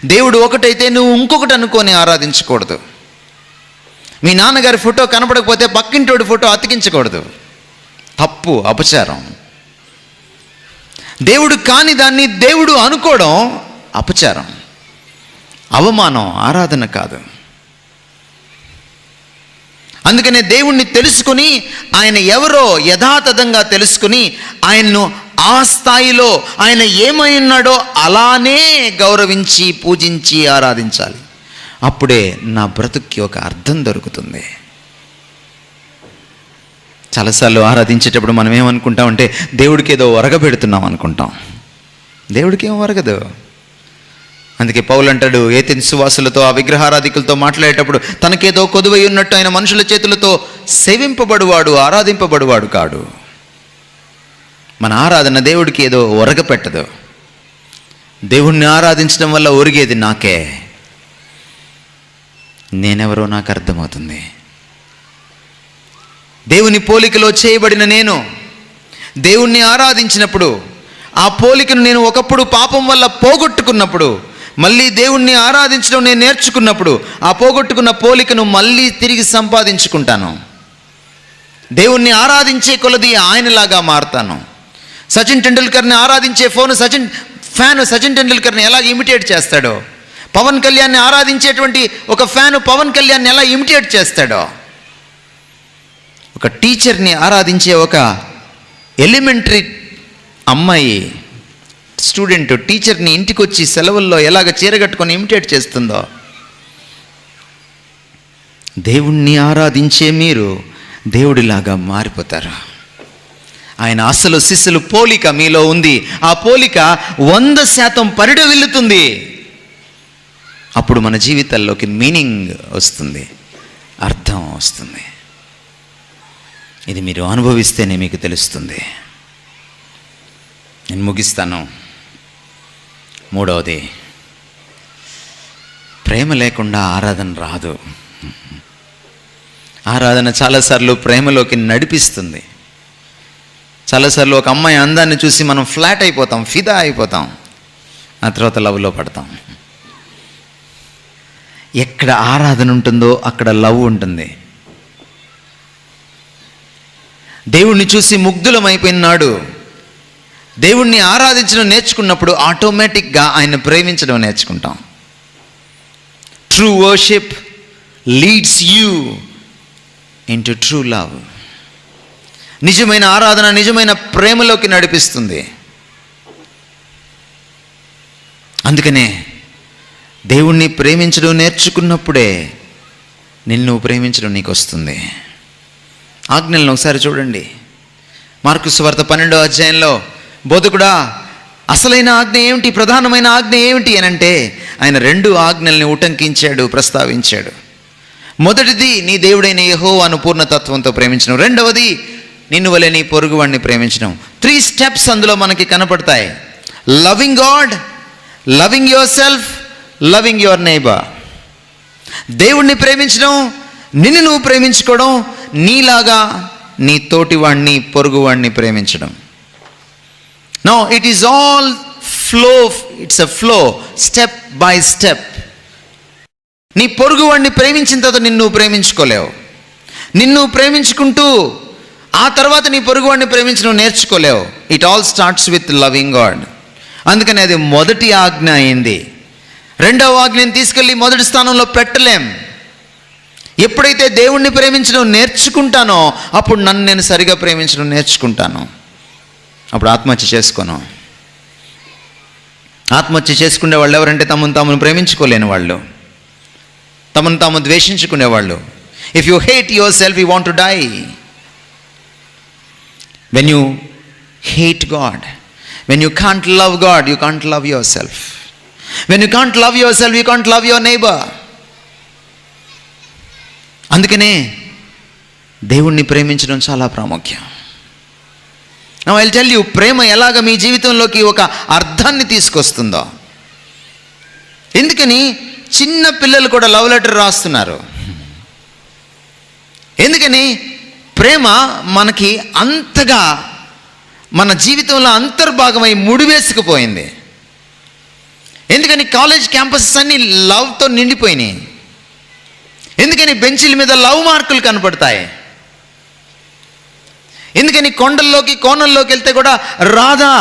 దేవుడు ఒకటైతే నువ్వు ఇంకొకటి అనుకొని ఆరాధించకూడదు. మీ నాన్నగారి ఫోటో కనపడకపోతే పక్కింటోడి ఫోటో అతికించకూడదు. తప్పు, అపచారం. దేవుడు కాని దాన్ని దేవుడు అనుకోవడం అపచారం, అవమానం, ఆరాధన కాదు. అందుకనే దేవుణ్ణి తెలుసుకుని, ఆయన ఎవరో యథాతథంగా తెలుసుకుని ఆయన్ను ఆ స్థాయిలో ఆయన ఏమై ఉన్నాడో అలానే గౌరవించి, పూజించి ఆరాధించాలి. అప్పుడే నా బ్రతుక్కి ఒక అర్థం దొరుకుతుంది. చాలాసార్లు ఆరాధించేటప్పుడు మనం ఏమనుకుంటామంటే దేవుడికి ఏదో ఒరగబెడుతున్నాం అనుకుంటాం. దేవుడికి ఏం ఒరగదు. అందుకే పౌలు అంటాడు, ఏథెన్స్ వాసులతో ఆ విగ్రహారాధికులతో మాట్లాడేటప్పుడు తనకేదో కొదువై ఉన్నట్టు ఆయన మనుషుల చేతులతో సేవింపబడువాడు, ఆరాధింపబడువాడు కాడు. మన ఆరాధన దేవుడికి ఏదో ఒరగ పెట్టదు. దేవుణ్ణి ఆరాధించడం వల్ల ఒరిగేది నాకే. నేనెవరో నాకు అర్థమవుతుంది. దేవుని పోలికలో చేయబడిన నేను దేవుణ్ణి ఆరాధించినప్పుడు, ఆ పోలికను నేను ఒకప్పుడు పాపం వల్ల పోగొట్టుకున్నప్పుడు, మళ్ళీ దేవుణ్ణి ఆరాధించడం నేను నేర్చుకున్నప్పుడు, ఆ పోగొట్టుకున్న పోలికను మళ్ళీ తిరిగి సంపాదించుకుంటాను. దేవుణ్ణి ఆరాధించే కొలది ఆయనలాగా మారుతాను. సచిన్ టెండూల్కర్ని ఆరాధించే ఫ్యాను సచిన్ టెండూల్కర్ని ఎలా ఇమిటేట్ చేస్తాడో, పవన్ కళ్యాణ్ని ఆరాధించేటువంటి ఒక ఫ్యాను పవన్ కళ్యాణ్ని ఎలా ఇమిటేట్ చేస్తాడో, ఒక టీచర్ని ఆరాధించే ఒక ఎలిమెంటరీ అమ్మాయి స్టూడెంట్ టీచర్ని ఇంటికి వచ్చి సెలవుల్లో ఎలాగ చీరగట్టుకొని ఇమిటేట్ చేస్తుందో, దేవుణ్ణి ఆరాధించే మీరు దేవుడిలాగా మారిపోతారు. ఆయన అసలు శిష్యులు పోలిక మీలో ఉంది. ఆ పోలిక 100% పరిడవిల్లుతుంది. అప్పుడు మన జీవితాల్లోకి మీనింగ్ వస్తుంది, అర్థం వస్తుంది. ఇది మీరు అనుభవిస్తేనే మీకు తెలుస్తుంది. నేను ముగిస్తాను. 3వది, ప్రేమ లేకుండా ఆరాధన రాదు. ఆరాధన చాలాసార్లు ప్రేమలోకి నడిపిస్తుంది. చాలాసార్లు ఒక అమ్మాయి అందాన్ని చూసి మనం ఫ్లాట్ అయిపోతాం, ఫిదా అయిపోతాం, ఆ తర్వాత లవ్లో పడతాం. ఎక్కడ ఆరాధన ఉంటుందో అక్కడ లవ్ ఉంటుంది. దేవుణ్ణి చూసి ముగ్ధులమైపోయినాడు. దేవుణ్ణి ఆరాధించడం నేర్చుకున్నప్పుడు ఆటోమేటిక్గా ఆయన ప్రేమించడం నేర్చుకుంటాం. True worship leads you into true love. నిజమైన ఆరాధన నిజమైన ప్రేమలోకి నడిపిస్తుంది. అందుకనే దేవుణ్ణి ప్రేమించడం నేర్చుకున్నప్పుడే నిన్ను ప్రేమించడం నీకు వస్తుంది. ఆజ్ఞలను ఒకసారి చూడండి. మార్కు సువార్త 12వ అధ్యాయంలో బోధకుడా అసలైన ఆజ్ఞ ఏమిటి, ప్రధానమైన ఆజ్ఞ ఏమిటి అని అంటే ఆయన 2 ఆజ్ఞల్ని ఉటంకించాడు, ప్రస్తావించాడు. మొదటిది నీ దేవుడైన యెహోవాను పూర్ణతత్వంతో ప్రేమించడం. రెండవది నిన్ను వలె నీ పొరుగువాడిని ప్రేమించడం. 3 స్టెప్స్ అందులో మనకి కనపడతాయి. Loving God, loving your self, loving your neighbour. దేవుణ్ణి ప్రేమించడం, నిన్ను నువ్వు ప్రేమించుకోవడం, నీలాగా నీ తోటివాడిని పొరుగువాడిని ప్రేమించడం. No it is all flow, it's a flow, step by step. నీ పొరుగువాడిని ప్రేమించిన తర్వాత నిన్ను ప్రేమించుకోలేవు. నిన్ను ప్రేమించుకుంటూ ఆ తర్వాత నీ పొరుగువాడిని ప్రేమించడం నేర్చుకోలేవు. It all starts with loving God. అందుకని అది మొదటి ఆజ్ఞ అయింది. 2వ ఆజ్ఞని తీసుకెళ్ళి మొదటి స్థానంలో పెట్టలేం. ఎప్పుడైతే దేవుణ్ణి ప్రేమించడం నేర్చుకుంటానో అప్పుడు నన్ను నేను సరిగా ప్రేమించడం నేర్చుకుంటాను. అప్పుడు ఆత్మహత్య చేసుకోను. ఆత్మహత్య చేసుకునే వాళ్ళు ఎవరంటే తమను తాము ప్రేమించుకోలేని వాళ్ళు, తమను తాము ద్వేషించుకునేవాళ్ళు. If you hate yourself you want to die. When you hate God, when you can't love God, you can't love yourself. When you can't love yourself you can't love your neighbour. అందుకనే దేవుణ్ణి ప్రేమించడం చాలా ప్రాముఖ్యం. Now I'll tell you, ప్రేమ ఎలాగ మీ జీవితంలోకి ఒక అర్థాన్ని తీసుకొస్తుందో. ఎందుకని చిన్న పిల్లలు కూడా లవ్ లెటర్ రాస్తున్నారు. ఎందుకని ప్రేమ మనకి అంతగా మన జీవితంలో అంతర్భాగమై ముడివేసుకుపోయింది. ఎందుకని కాలేజ్ క్యాంపసెస్ అన్నీ లవ్తో నిండిపోయినాయి. ఎందుకని బెంచీల మీద లవ్ మార్కులు కనపడతాయి. ఎందుకని కొండల్లోకి కోణల్లోకి వెళ్తే కూడా రాధా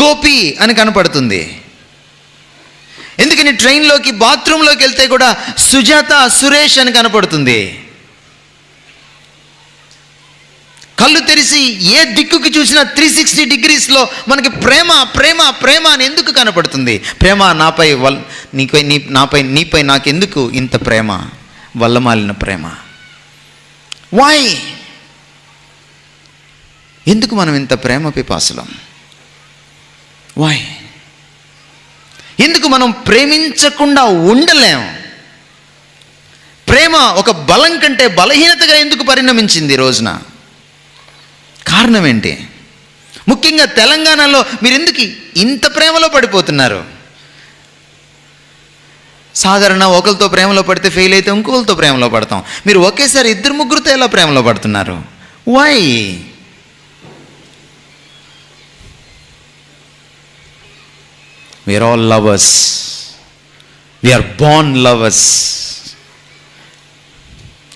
గోపి అని కనపడుతుంది. ఎందుకని ట్రైన్లోకి బాత్రూంలోకి వెళ్తే కూడా సుజాత సురేష్ అని కనపడుతుంది. కళ్ళు తెరిచి ఏ దిక్కుకి చూసినా 360 degreesలో మనకి ప్రేమ ప్రేమ ప్రేమ అని ఎందుకు కనపడుతుంది? ప్రేమ నీపై నాకెందుకు ఇంత ప్రేమ, వల్లమాలిన ప్రేమ? వై? ఎందుకు మనం ఇంత ప్రేమ పిపాసులం? వై? ఎందుకు మనం ప్రేమించకుండా ఉండలేం? ప్రేమ ఒక బలం కంటే బలహీనతగా ఎందుకు పరిణమించింది ఈ రోజున? కారణం ఏంటి? ముఖ్యంగా తెలంగాణలో మీరు ఎందుకు ఇంత ప్రేమలో పడిపోతున్నారు? సాధారణ ఒకరితో ప్రేమలో పడితే ఫెయిల్ అయితే ఇంకొకరితో ప్రేమలో పడతాం. మీరు ఒకేసారి ఇద్దరు ముగ్గురితో ఎలా ప్రేమలో పడుతున్నారు? Why? We are all lovers. We are born lovers.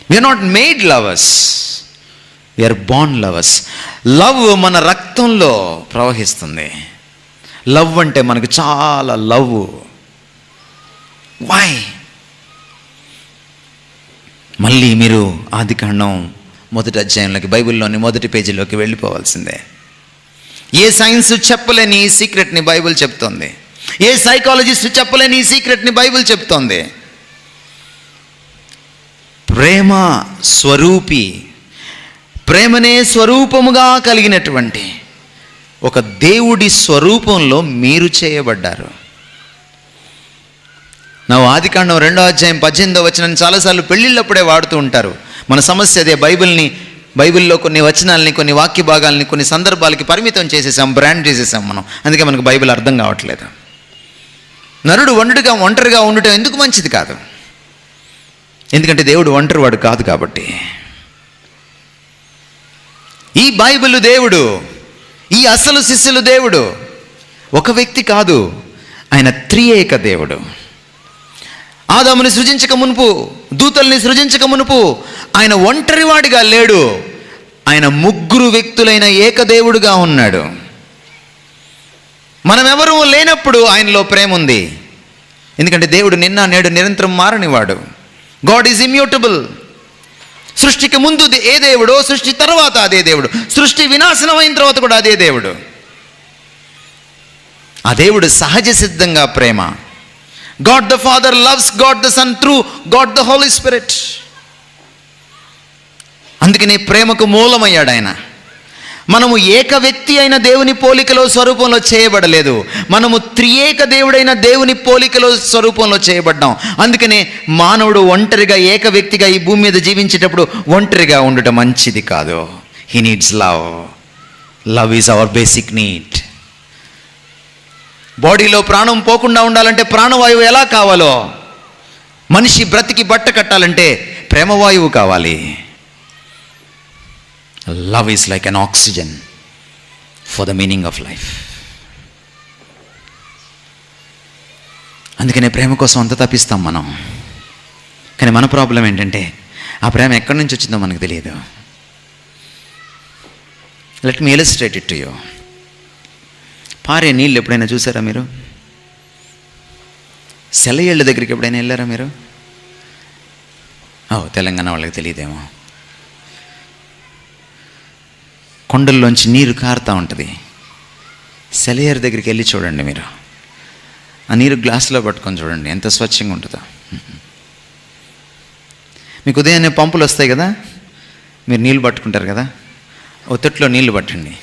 We are not made lovers. We are born lovers. Love మన రక్తంలో ప్రవహిస్తుంది. లవ్ అంటే మనకు చాలా లవ్. వై? మళ్ళీ మీరు ఆదికాండం 1వ అధ్యాయంలోకి, బైబిల్లోని 1వ పేజీలోకి వెళ్ళిపోవాల్సిందే. ఏ సైన్స్ చెప్పలేని ఈ సీక్రెట్ని బైబిల్ చెప్తోంది. ఏ సైకాలజిస్ట్ చెప్పలేని ఈ సీక్రెట్ని బైబిల్ చెప్తోంది. ప్రేమ స్వరూపి, ప్రేమనే స్వరూపముగా కలిగినటువంటి ఒక దేవుడి స్వరూపంలో మీరు చేయబడ్డారు. నా ఆదికాండం 2వ అధ్యాయం 18వ వచనం చాలాసార్లు పెళ్ళిళ్ళప్పుడే వాడుతూ ఉంటారు. మన సమస్య అదే. బైబిల్లో కొన్ని వచనాలని, కొన్ని వాక్య భాగాల్ని కొన్ని సందర్భాలకి పరిమితం చేసేసాం, బ్రాండ్ చేసేసాం మనం. అందుకే మనకు బైబిల్ అర్థం కావట్లేదు. నరుడు ఒంటరిగా ఉండటం ఎందుకు మంచిది కాదు? ఎందుకంటే దేవుడు ఒంటరివాడు కాదు కాబట్టి. ఈ బైబిల్ దేవుడు, ఈ అసలు శిష్యులు దేవుడు ఒక వ్యక్తి కాదు, ఆయన త్రియేక దేవుడు. ఆదాముని సృజించక మునుపు, దూతల్ని సృజించక మునుపు ఆయన ఒంటరివాడిగా లేడు. ఆయన ముగ్గురు వ్యక్తులైన ఏకదేవుడుగా ఉన్నాడు. మనమెవరూ లేనప్పుడు ఆయనలో ప్రేమ ఉంది. ఎందుకంటే దేవుడు నిన్న నేడు నిరంతరం మారనివాడు. God is immutable. సృష్టికి ముందు ఏ దేవుడో, సృష్టి తర్వాత అదే దేవుడు. సృష్టి వినాశనం అయిన తర్వాత కూడా అదే దేవుడు. ఆ దేవుడు సహజ సిద్ధంగా ప్రేమ. God the Father loves God the Son through God the Holy Spirit. అందుకని ప్రేమకు మూలమయ్యాడు ఆయన. మనము ఏక వ్యక్తి అయిన దేవుని పోలికలో స్వరూపంలో చేయబడలేదు. మనము త్రియేక దేవుడైన దేవుని పోలికలో స్వరూపంలో చేయబడ్డాం. అందుకనే మానవుడు ఒంటరిగా ఏక వ్యక్తిగా ఈ భూమి మీద జీవించేటప్పుడు ఒంటరిగా ఉండటం మంచిది కాదు. He needs love. Love is our basic need. బాడీలో ప్రాణం పోకుండా ఉండాలంటే ప్రాణవాయువు ఎలా కావాలో, మనిషి బ్రతికి బట్ట కట్టాలంటే ప్రేమవాయువు కావాలి. Love is like an oxygen for the meaning of life. అందుకనే ప్రేమ కోసం అంత తప్పిస్తాం మనం. కానీ మన ప్రాబ్లం ఏంటంటే ఆ ప్రేమ ఎక్కడి నుంచి వచ్చిందో మనకు తెలియదు. Let me illustrate it to you. పారే నీళ్ళు ఎప్పుడైనా చూసారా మీరు? సెలయేళ్ళ దగ్గరికి ఎప్పుడైనా వెళ్ళారా మీరు? తెలంగాణ వాళ్ళకి తెలియదేమో. కొండల్లోంచి నీరు కారుతూ ఉంటుంది. సెలయేరు దగ్గరికి వెళ్ళి చూడండి మీరు. ఆ నీరు గ్లాసులో పట్టుకొని చూడండి ఎంత స్వచ్ఛంగా ఉంటుందో. మీకు ఉదయాన్నే పంపులు వస్తాయి కదా, మీరు నీళ్ళు పట్టుకుంటారు కదా, ఒత్తిట్లో నీళ్ళు పట్టండి.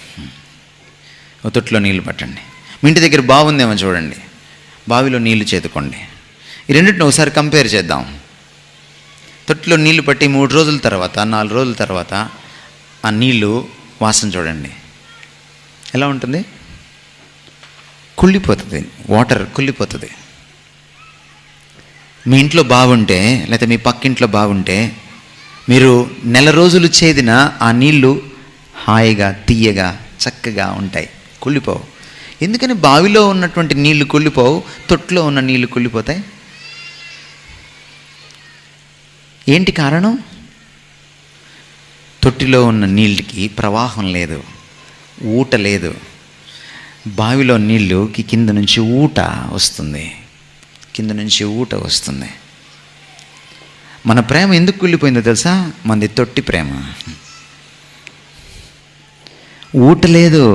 ఒత్తిట్లో నీళ్ళు పట్టండి. మీ ఇంటి దగ్గర బావి ఉందేమో చూడండి, బావిలో నీళ్లు చేదుకోండి. ఈ రెండింటిని ఒకసారి కంపేర్ చేద్దాం. తొట్టిలో నీళ్లు పట్టి 3 రోజుల తర్వాత, 4 రోజుల తర్వాత ఆ నీళ్లు వాసన చూడండి ఎలా ఉంటుంది. కుళ్ళిపోతుంది, వాటర్ కుళ్ళిపోతుంది. మీ ఇంట్లో బాగుంటే, లేకపోతే మీ పక్కింట్లో బాగుంటే, మీరు నెల రోజులు చేదిన ఆ నీళ్లు హాయిగా తీయగా చక్కగా ఉంటాయి, కుళ్ళిపోవు. ఎందుకని బావిలో ఉన్నటువంటి నీళ్లు కుళ్ళిపోవు, తొట్టులో ఉన్న నీళ్లు కుళ్ళిపోతాయి? ఏంటి కారణం? తొట్టిలో ఉన్న నీళ్ళకి ప్రవాహం లేదు, ఊట లేదు. బావిలో నీళ్ళకి కింద నుంచి ఊట వస్తుంది, కింద నుంచి ఊట వస్తుంది. మన ప్రేమ ఎందుకు కుళ్ళిపోయిందో తెలుసా? మనది తొట్టి ప్రేమ. ఊట లేదు.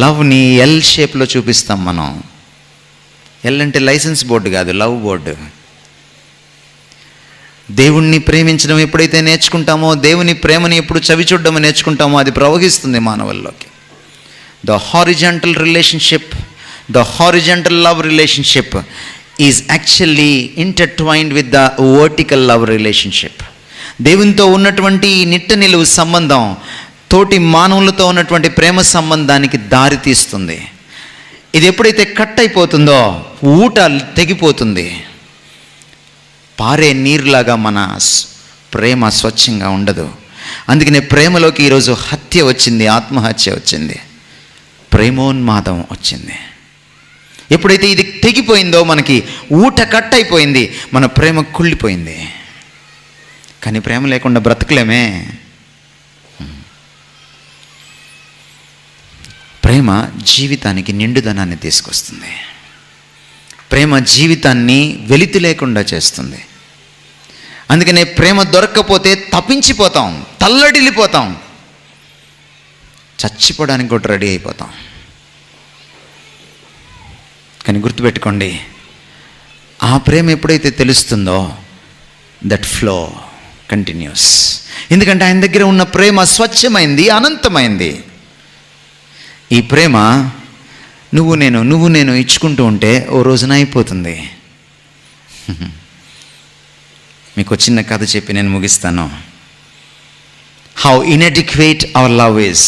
లవ్ని ఎల్ షేప్లో చూపిస్తాం మనం. ఎల్ అంటే లైసెన్స్ బోర్డు కాదు, లవ్ బోర్డు. దేవుణ్ణి ప్రేమించడం ఎప్పుడైతే నేర్చుకుంటామో, దేవుని ప్రేమని ఎప్పుడు చవిచూడడం నేర్చుకుంటామో, అది ప్రవహిస్తుంది మానవుల్లోకి. The horizontal relationship, the horizontal love relationship is actually intertwined with the vertical love relationship. దేవునితో ఉన్నటువంటి నిట్ట నిలువు సంబంధం తోటి మానవులతో ఉన్నటువంటి ప్రేమ సంబంధానికి దారి తీస్తుంది. ఇది ఎప్పుడైతే కట్ అయిపోతుందో ఊట తెగిపోతుంది. పారే నీరులాగా మన ప్రేమ స్వచ్ఛంగా ఉండదు. అందుకనే ప్రేమలోకి ఈరోజు హత్య వచ్చింది, ఆత్మహత్య వచ్చింది, ప్రేమోన్మాదం వచ్చింది. ఎప్పుడైతే ఇది తెగిపోయిందో, మనకి ఊట కట్ అయిపోయింది, మన ప్రేమ కుళ్ళిపోయింది. కానీ ప్రేమ లేకుండా బ్రతకలేమే. ప్రేమ జీవితానికి నిండుదనాన్ని తీసుకొస్తుంది. ప్రేమ జీవితాన్ని వెలితి లేకుండా చేస్తుంది. అందుకనే ప్రేమ దొరక్కపోతే తప్పించిపోతాం, తల్లడిల్లిపోతాం, చచ్చిపోవడానికి కూడా రెడీ అయిపోతాం. కానీ గుర్తుపెట్టుకోండి, ఆ ప్రేమ ఎప్పుడైతే తెలుస్తుందో దట్ ఫ్లో కంటిన్యూస్. ఎందుకంటే ఆయన దగ్గర ఉన్న ప్రేమ స్వచ్ఛమైంది, అనంతమైంది. ఈ ప్రేమ నువ్వు నేను ఇచ్చుకుంటూ ఉంటే ఓ రోజున అయిపోతుంది. మీకు చిన్న కథ చెప్పి నేను ముగిస్తాను. How inadequate hour love is.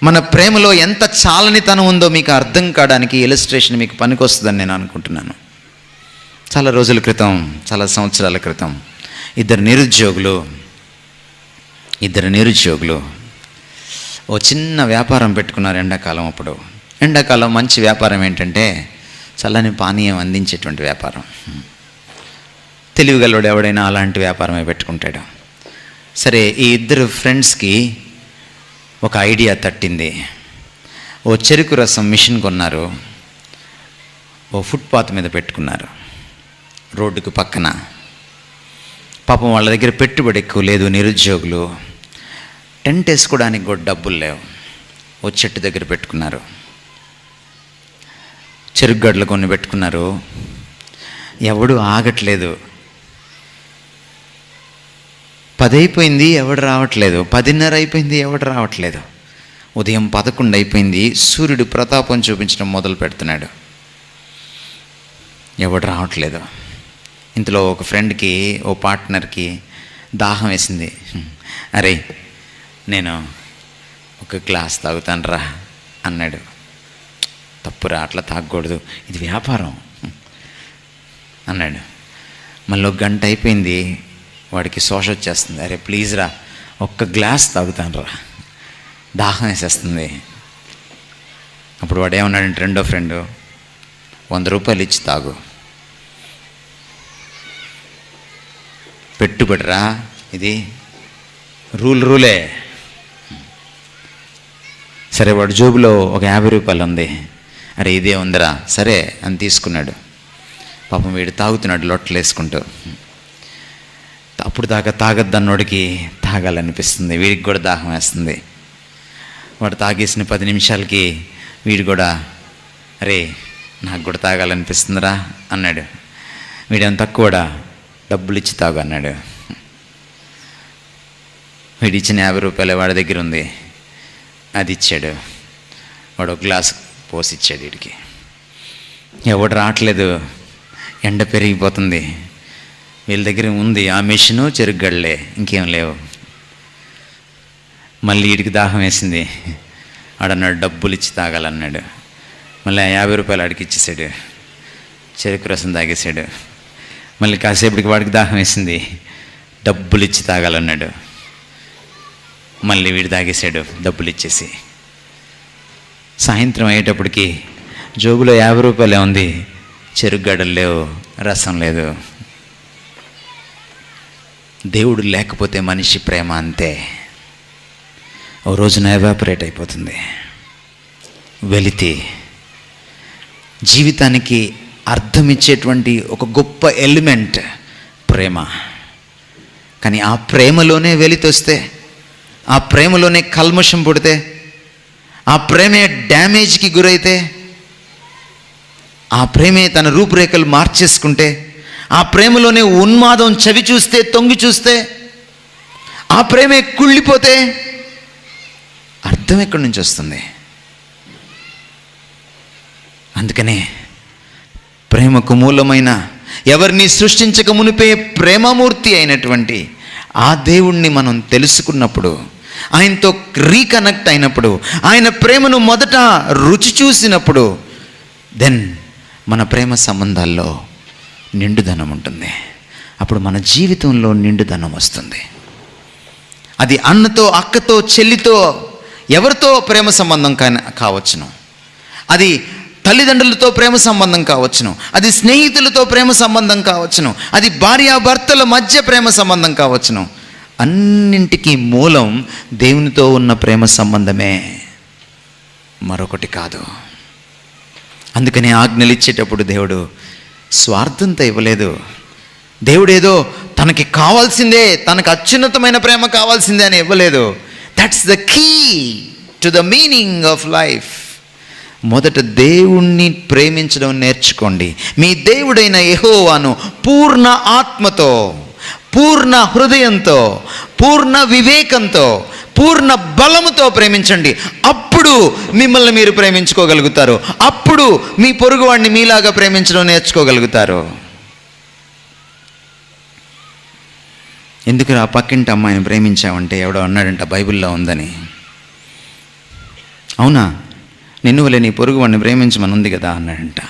మన ప్రేమలో ఎంత చాలనితనం ఉందో మీకు అర్థం కావడానికి ఇలస్ట్రేషన్ మీకు పనికొస్తుందని నేను అనుకుంటున్నాను. చాలా రోజుల క్రితం, చాలా సంవత్సరాల క్రితం ఇద్దరు నిరుద్యోగులు ఓ చిన్న వ్యాపారం పెట్టుకున్నారు. ఎండాకాలం మంచి వ్యాపారం ఏంటంటే చల్లని పానీయం అందించేటువంటి వ్యాపారం. తెలివిగలవాడు ఎవడైనా అలాంటి వ్యాపారమే పెట్టుకుంటాడు. సరే, ఈ ఇద్దరు ఫ్రెండ్స్కి ఒక ఐడియా తట్టింది. ఓ చెరుకు రసం మిషన్ కొన్నారు, ఓ ఫుట్పాత్ మీద పెట్టుకున్నారు, రోడ్డుకు పక్కన. పాపం వాళ్ళ దగ్గర పెట్టుబడి ఎక్కువ లేదు, నిరుద్యోగులు. టెంట్ వేసుకోవడానికి కూడా డబ్బులు లేవు. ఓ చెట్టు దగ్గర పెట్టుకున్నారు, చెరుకుగడ్డలు కొన్ని పెట్టుకున్నారు. ఎవడు ఆగట్లేదు. 10 అయిపోయింది, ఎవడు రావట్లేదు. 10:30 అయిపోయింది, ఎవడు రావట్లేదు. ఉదయం 11 అయిపోయింది, సూర్యుడు ప్రతాపం చూపించడం మొదలు పెడుతున్నాడు, ఎవడు రావట్లేదు. ఇంతలో ఒక ఫ్రెండ్కి, ఓ పార్ట్నర్కి దాహం వేసింది. అరే, నేను ఒక గ్లాస్ తాగుతాను రా అన్నాడు. తప్పురా, అట్లా తాగకూడదు, ఇది వ్యాపారం అన్నాడు. మళ్ళీ 1 గంట అయిపోయింది, వాడికి శోష వచ్చేస్తుంది. అరే ప్లీజ్ రా, ఒక్క గ్లాస్ తాగుతాను రా, దాహం వేసేస్తుంది. అప్పుడు వాడు ఏమన్నాడంటే, రెండో ఫ్రెండు, 100 రూపాయలు ఇచ్చి తాగు, పెట్టుబడిరా, ఇది రూలే. సరే, వాడు జోబులో ఒక 50 రూపాయలు ఉంది. అరే ఇదే ఉందిరా, సరే అని తీసుకున్నాడు. పాపం వీడు తాగుతున్నాడు లొట్టలు వేసుకుంటూ. అప్పుడు దాకా తాగద్దన్నోడికి తాగాలనిపిస్తుంది, వీడికి కూడా దాహం వేస్తుంది. వాడు తాగేసిన 10 నిమిషాలకి వీడు కూడా, అరే నాకు కూడా తాగాలనిపిస్తుందిరా అన్నాడు. వీడేం తక్కువడా, డబ్బులు ఇచ్చి తాగు అన్నాడు. వీడు ఇచ్చిన 50 రూపాయలు వాడి దగ్గర ఉంది, అది ఇచ్చాడు. వాడు ఒక గ్లాస్ పోసి ఇచ్చాడు వీడికి. ఎవడు రావట్లేదు, ఎండ పెరిగిపోతుంది. వీళ్ళ దగ్గర ఉంది ఆ మెషిను, చెరుకుగడలే, ఇంకేం లేవు. మళ్ళీ వీడికి దాహం వేసింది. ఆడన్నాడు డబ్బులు ఇచ్చి తాగాలన్నాడు. మళ్ళీ 50 రూపాయలు ఆడికి ఇచ్చేసాడు, చెరుకు రసం తాగేశాడు. మళ్ళీ కాసేపటికి వాడికి దాహం వేసింది, డబ్బులు ఇచ్చి తాగాలన్నాడు. మళ్ళీ వీడు తాగేశాడు డబ్బులు ఇచ్చేసి. సాయంత్రం అయ్యేటప్పటికి జోబులో 50 రూపాయలే ఉంది, చెరుకుగడలు లేవు, రసం లేదు. దేవుడు లేకపోతే మనిషి ప్రేమ అంతే, ఓ రోజున ఎవాపరేట్ అయిపోతుంది. వెలితి జీవితానికి అర్థం ఇచ్చేటువంటి ఒక గొప్ప ఎలిమెంట్ ప్రేమ. కానీ ఆ ప్రేమలోనే వెలితి వస్తే, ఆ ప్రేమలోనే కల్మషం పుడితే, ఆ ప్రేమే డ్యామేజ్కి గురైతే, ఆ ప్రేమే తన రూపురేఖలు మార్చేసుకుంటే, ఆ ప్రేమలోనే ఉన్మాదం చవి చూస్తే, తొంగి చూస్తే, ఆ ప్రేమే కుళ్ళిపోతే అర్థం ఎక్కడి నుంచి వస్తుంది? అందుకనే ప్రేమకు మూలమైన, ఎవరిని సృష్టించక మునిపే ప్రేమమూర్తి అయినటువంటి ఆ దేవుణ్ణి మనం తెలుసుకున్నప్పుడు, ఆయనతో రీకనెక్ట్ అయినప్పుడు, ఆయన ప్రేమను మొదట రుచి చూసినప్పుడు, దెన్ మన ప్రేమ సంబంధాల్లో నిండుదనం ఉంటుంది. అప్పుడు మన జీవితంలో నిండుదనం వస్తుంది. అది అన్నతో, అక్కతో, చెల్లితో, ఎవరితో ప్రేమ సంబంధం కావచ్చును, అది తల్లిదండ్రులతో ప్రేమ సంబంధం కావచ్చును, అది స్నేహితులతో ప్రేమ సంబంధం కావచ్చును, అది భార్యాభర్తల మధ్య ప్రేమ సంబంధం కావచ్చును. అన్నింటికీ మూలం దేవునితో ఉన్న ప్రేమ సంబంధమే, మరొకటి కాదు. అందుకని ఆజ్ఞలు ఇచ్చేటప్పుడు దేవుడు స్వార్థంతో ఇవ్వలేదు. దేవుడేదో తనకి కావాల్సిందే, తనకు అత్యున్నతమైన ప్రేమ కావాల్సిందే అని ఇవ్వలేదు. That's the key to the meaning of life. మొదట దేవుణ్ణి ప్రేమించడం నేర్చుకోండి. మీ దేవుడైన యెహోవాను పూర్ణ ఆత్మతో, పూర్ణ హృదయంతో, పూర్ణ వివేకంతో, పూర్ణ బలముతో ప్రేమించండి. అప్పుడు మిమ్మల్ని మీరు ప్రేమించుకోగలుగుతారు. అప్పుడు మీ పొరుగువాడిని మీలాగా ప్రేమించడం నేర్చుకోగలుగుతారు. ఎందుకు ఆ పక్కింటి అమ్మాయిని ప్రేమించావంటే ఎవడో అన్నాడంట, బైబిల్లో ఉందని. అవునా, నిన్ను వలే నీ పొరుగువాడిని ప్రేమించమని ఉంది కదా అన్నాడంట.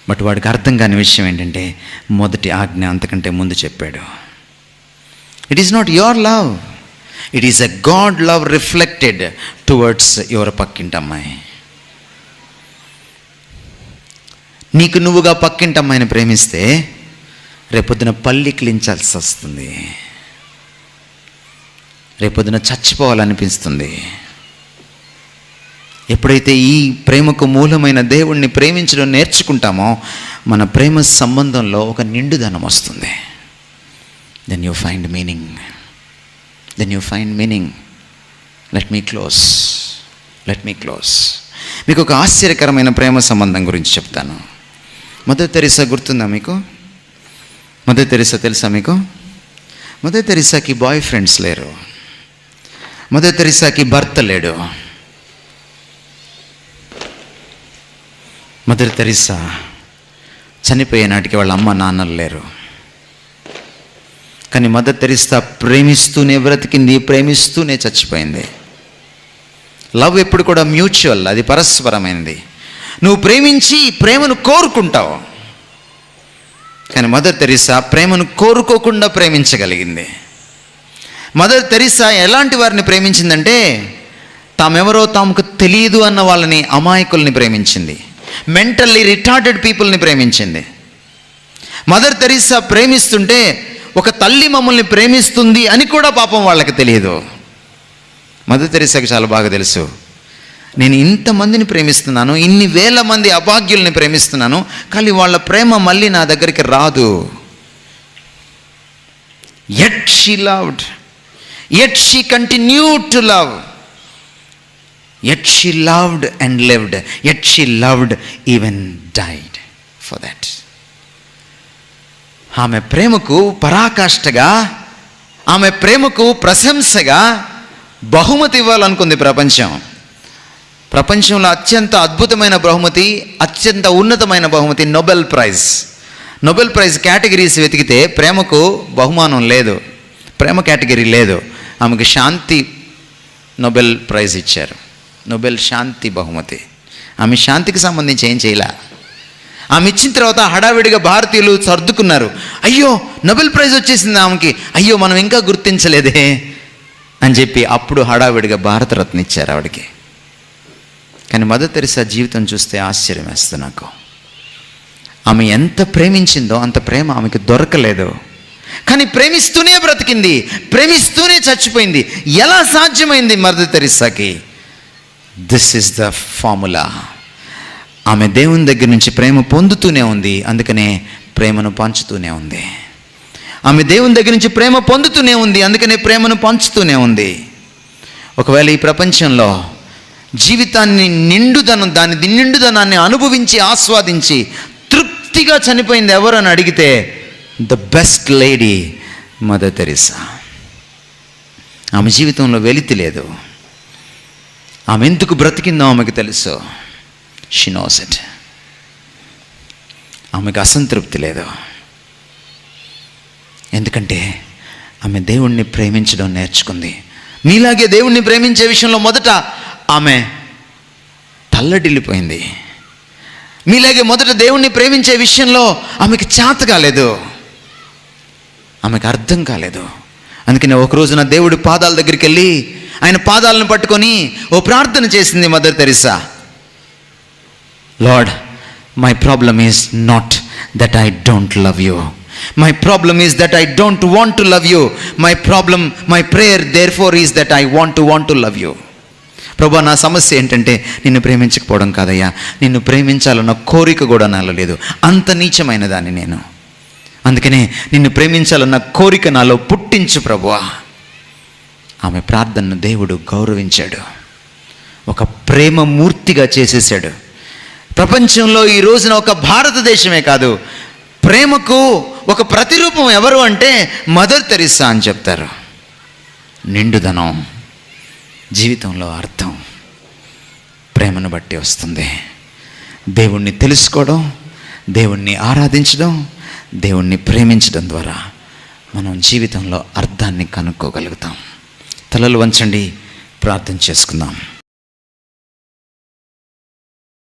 బట్ వాడికి అర్థం కాని విషయం ఏంటంటే, మొదటి ఆజ్ఞ అంతకంటే ముందు చెప్పాడు. It is not your love, it is a God love reflected towards your పక్కింటి అమ్మాయి. నీకు నువ్వుగా పక్కింటి అమ్మాయిని ప్రేమిస్తే రేపొద్దున పల్లికిలించాల్సి వస్తుంది, రేపొద్దున చచ్చిపోవాలనిపిస్తుంది. ఎప్పుడైతే ఈ ప్రేమకు మూలమైన దేవుణ్ణి ప్రేమించడం నేర్చుకుంటామో మన ప్రేమ సంబంధంలో ఒక నిండుదనం వస్తుంది. Then you find meaning, then you find meaning. Let me close. మీకు ఒక ఆశ్చర్యకరమైన ప్రేమ సంబంధం గురించి చెప్తాను. మదర్ తెరీసా గుర్తుందా మీకు? మదర్ తెరీసా తెలుసా మీకు? మదర్ తెరీసాకి బాయ్ ఫ్రెండ్స్ లేరు, మదర్ తెరీసాకి భర్త లేడు. మదర్ తెరీసా చనిపోయే నాటికి వాళ్ళ అమ్మ నాన్నలు లేరు. కానీ మదర్ తెరీసా ప్రేమిస్తూనే బ్రతికింది, ప్రేమిస్తూనే చచ్చిపోయింది. లవ్ ఎప్పుడు కూడా మ్యూచువల్, అది పరస్పరమైనది. నువ్వు ప్రేమించి ప్రేమను కోరుకుంటావు, కానీ మదర్ తెరీసా ప్రేమను కోరుకోకుండా ప్రేమించగలిగింది. మదర్ తెరీసా ఎలాంటి వారిని ప్రేమించిందంటే, తామెవరో తాముకు తెలియదు అన్న వాళ్ళని, అమాయకుల్ని ప్రేమించింది. మెంటల్లీ రిటార్డెడ్ పీపుల్ని ప్రేమించింది. మదర్ తెరీసా ప్రేమిస్తుంటే ఒక తల్లి మమ్మల్ని ప్రేమిస్తుంది అని కూడా పాపం వాళ్ళకి తెలియదు. మదర్ తెరీసాకి చాలా బాగా తెలుసు, నేను ఇంతమందిని ప్రేమిస్తున్నాను, ఇన్ని వేల మంది అభాగ్యుల్ని ప్రేమిస్తున్నాను, కానీ వాళ్ళ ప్రేమ మళ్ళీ నా దగ్గరికి రాదు. Yet she loved, yet she continued to love, yet she loved and lived, yet she loved, even died for that. ఆమె ప్రేమకు పరాకాష్ఠగా, ఆమె ప్రేమకు ప్రశంసగా బహుమతి ఇవ్వాలనుకుంది ప్రపంచం. ప్రపంచంలో అత్యంత అద్భుతమైన బహుమతి, అత్యంత ఉన్నతమైన బహుమతి Nobel prize. Nobel prize categories వెతికితే ప్రేమకు బహుమానం లేదు, ప్రేమ కేటగిరీ లేదు. ఆమెకు శాంతి నోబెల్ ప్రైజ్ ఇచ్చారు, నోబెల్ శాంతి బహుమతి. ఆమె శాంతికి సంబంధించి ఏం చేయలే. ఆమె ఇచ్చిన తర్వాత హడావిడిగా భారతీయులు సర్దుకున్నారు. అయ్యో నోబెల్ ప్రైజ్ వచ్చేసింది ఆమెకి, అయ్యో మనం ఇంకా గుర్తించలేదే అని చెప్పి అప్పుడు హడావిడిగా భారతరత్న ఇచ్చారు ఆవిడకి. కానీ మదర్ తెరీసా జీవితం చూస్తే ఆశ్చర్యం వేస్తుంది నాకు. ఆమె ఎంత ప్రేమించిందో అంత ప్రేమ ఆమెకి దొరకలేదు, కానీ ప్రేమిస్తూనే బ్రతికింది, ప్రేమిస్తూనే చచ్చిపోయింది. ఎలా సాధ్యమైంది మదర్ తెరీసాకి? This is the formula. ఆమె దేవుని దగ్గర నుంచి ప్రేమ పొందుతూనే ఉంది, అందుకనే ప్రేమను పంచుతూనే ఉంది. ఆమె దేవుని దగ్గర నుంచి ప్రేమ పొందుతూనే ఉంది, అందుకనే ప్రేమను పంచుతూనే ఉంది. ఒకవేళ ఈ ప్రపంచంలో జీవితాన్ని నిండుదనాన్ని అనుభవించి ఆస్వాదించి భక్తిగా చనిపోయింది ఎవరు అని అడిగితే the best lady mother Teresa. ఆమె జీవితంలో వెలితి లేదు. ఆమె ఎందుకు బ్రతికిందో ఆమెకు తెలుసు. She knows it. ఆమెకు అసంతృప్తి లేదు. ఎందుకంటే ఆమె దేవుణ్ణి ప్రేమించడం నేర్చుకుంది. మీలాగే దేవుణ్ణి ప్రేమించే విషయంలో మొదట ఆమె తల్లడిల్లిపోయింది. మీలాగే మొదట దేవుణ్ణి ప్రేమించే విషయంలో ఆమెకి చేత కాలేదు, ఆమెకు అర్థం కాలేదు. అందుకని ఒక రోజున దేవుడి పాదాల దగ్గరికి వెళ్ళి ఆయన పాదాలను పట్టుకొని ఓ ప్రార్థన చేసింది mother Teresa. Lord, my problem is not that I don't love you. My problem is that I don't want to love you. My prayer therefore is that I want to love you. ప్రభా, నా సమస్య ఏంటంటే నిన్ను ప్రేమించకపోవడం కాదయ్యా, నిన్ను ప్రేమించాలన్న కోరిక కూడా నాలో లేదు. అంత నీచమైన దాన్ని నేను. అందుకనే నిన్ను ప్రేమించాలన్న కోరిక నాలో పుట్టించు ప్రభువా. ఆమె ప్రార్థనను దేవుడు గౌరవించాడు, ఒక ప్రేమ మూర్తిగా చేసేసాడు. ప్రపంచంలో ఈ రోజున ఒక భారతదేశమే కాదు, ప్రేమకు ఒక ప్రతిరూపం ఎవరు అంటే మదర్ తెరిసా అని చెప్తారు. నిండుదనం, జీవితంలో అర్థం ప్రేమను బట్టి వస్తుంది. దేవుణ్ణి తెలుసుకోవడం, దేవుణ్ణి ఆరాధించడం, దేవుణ్ణి ప్రేమించడం ద్వారా మనం జీవితంలో అర్థాన్ని కనుక్కోగలుగుతాం. తలలు వంచండి, ప్రార్థన చేసుకుందాం.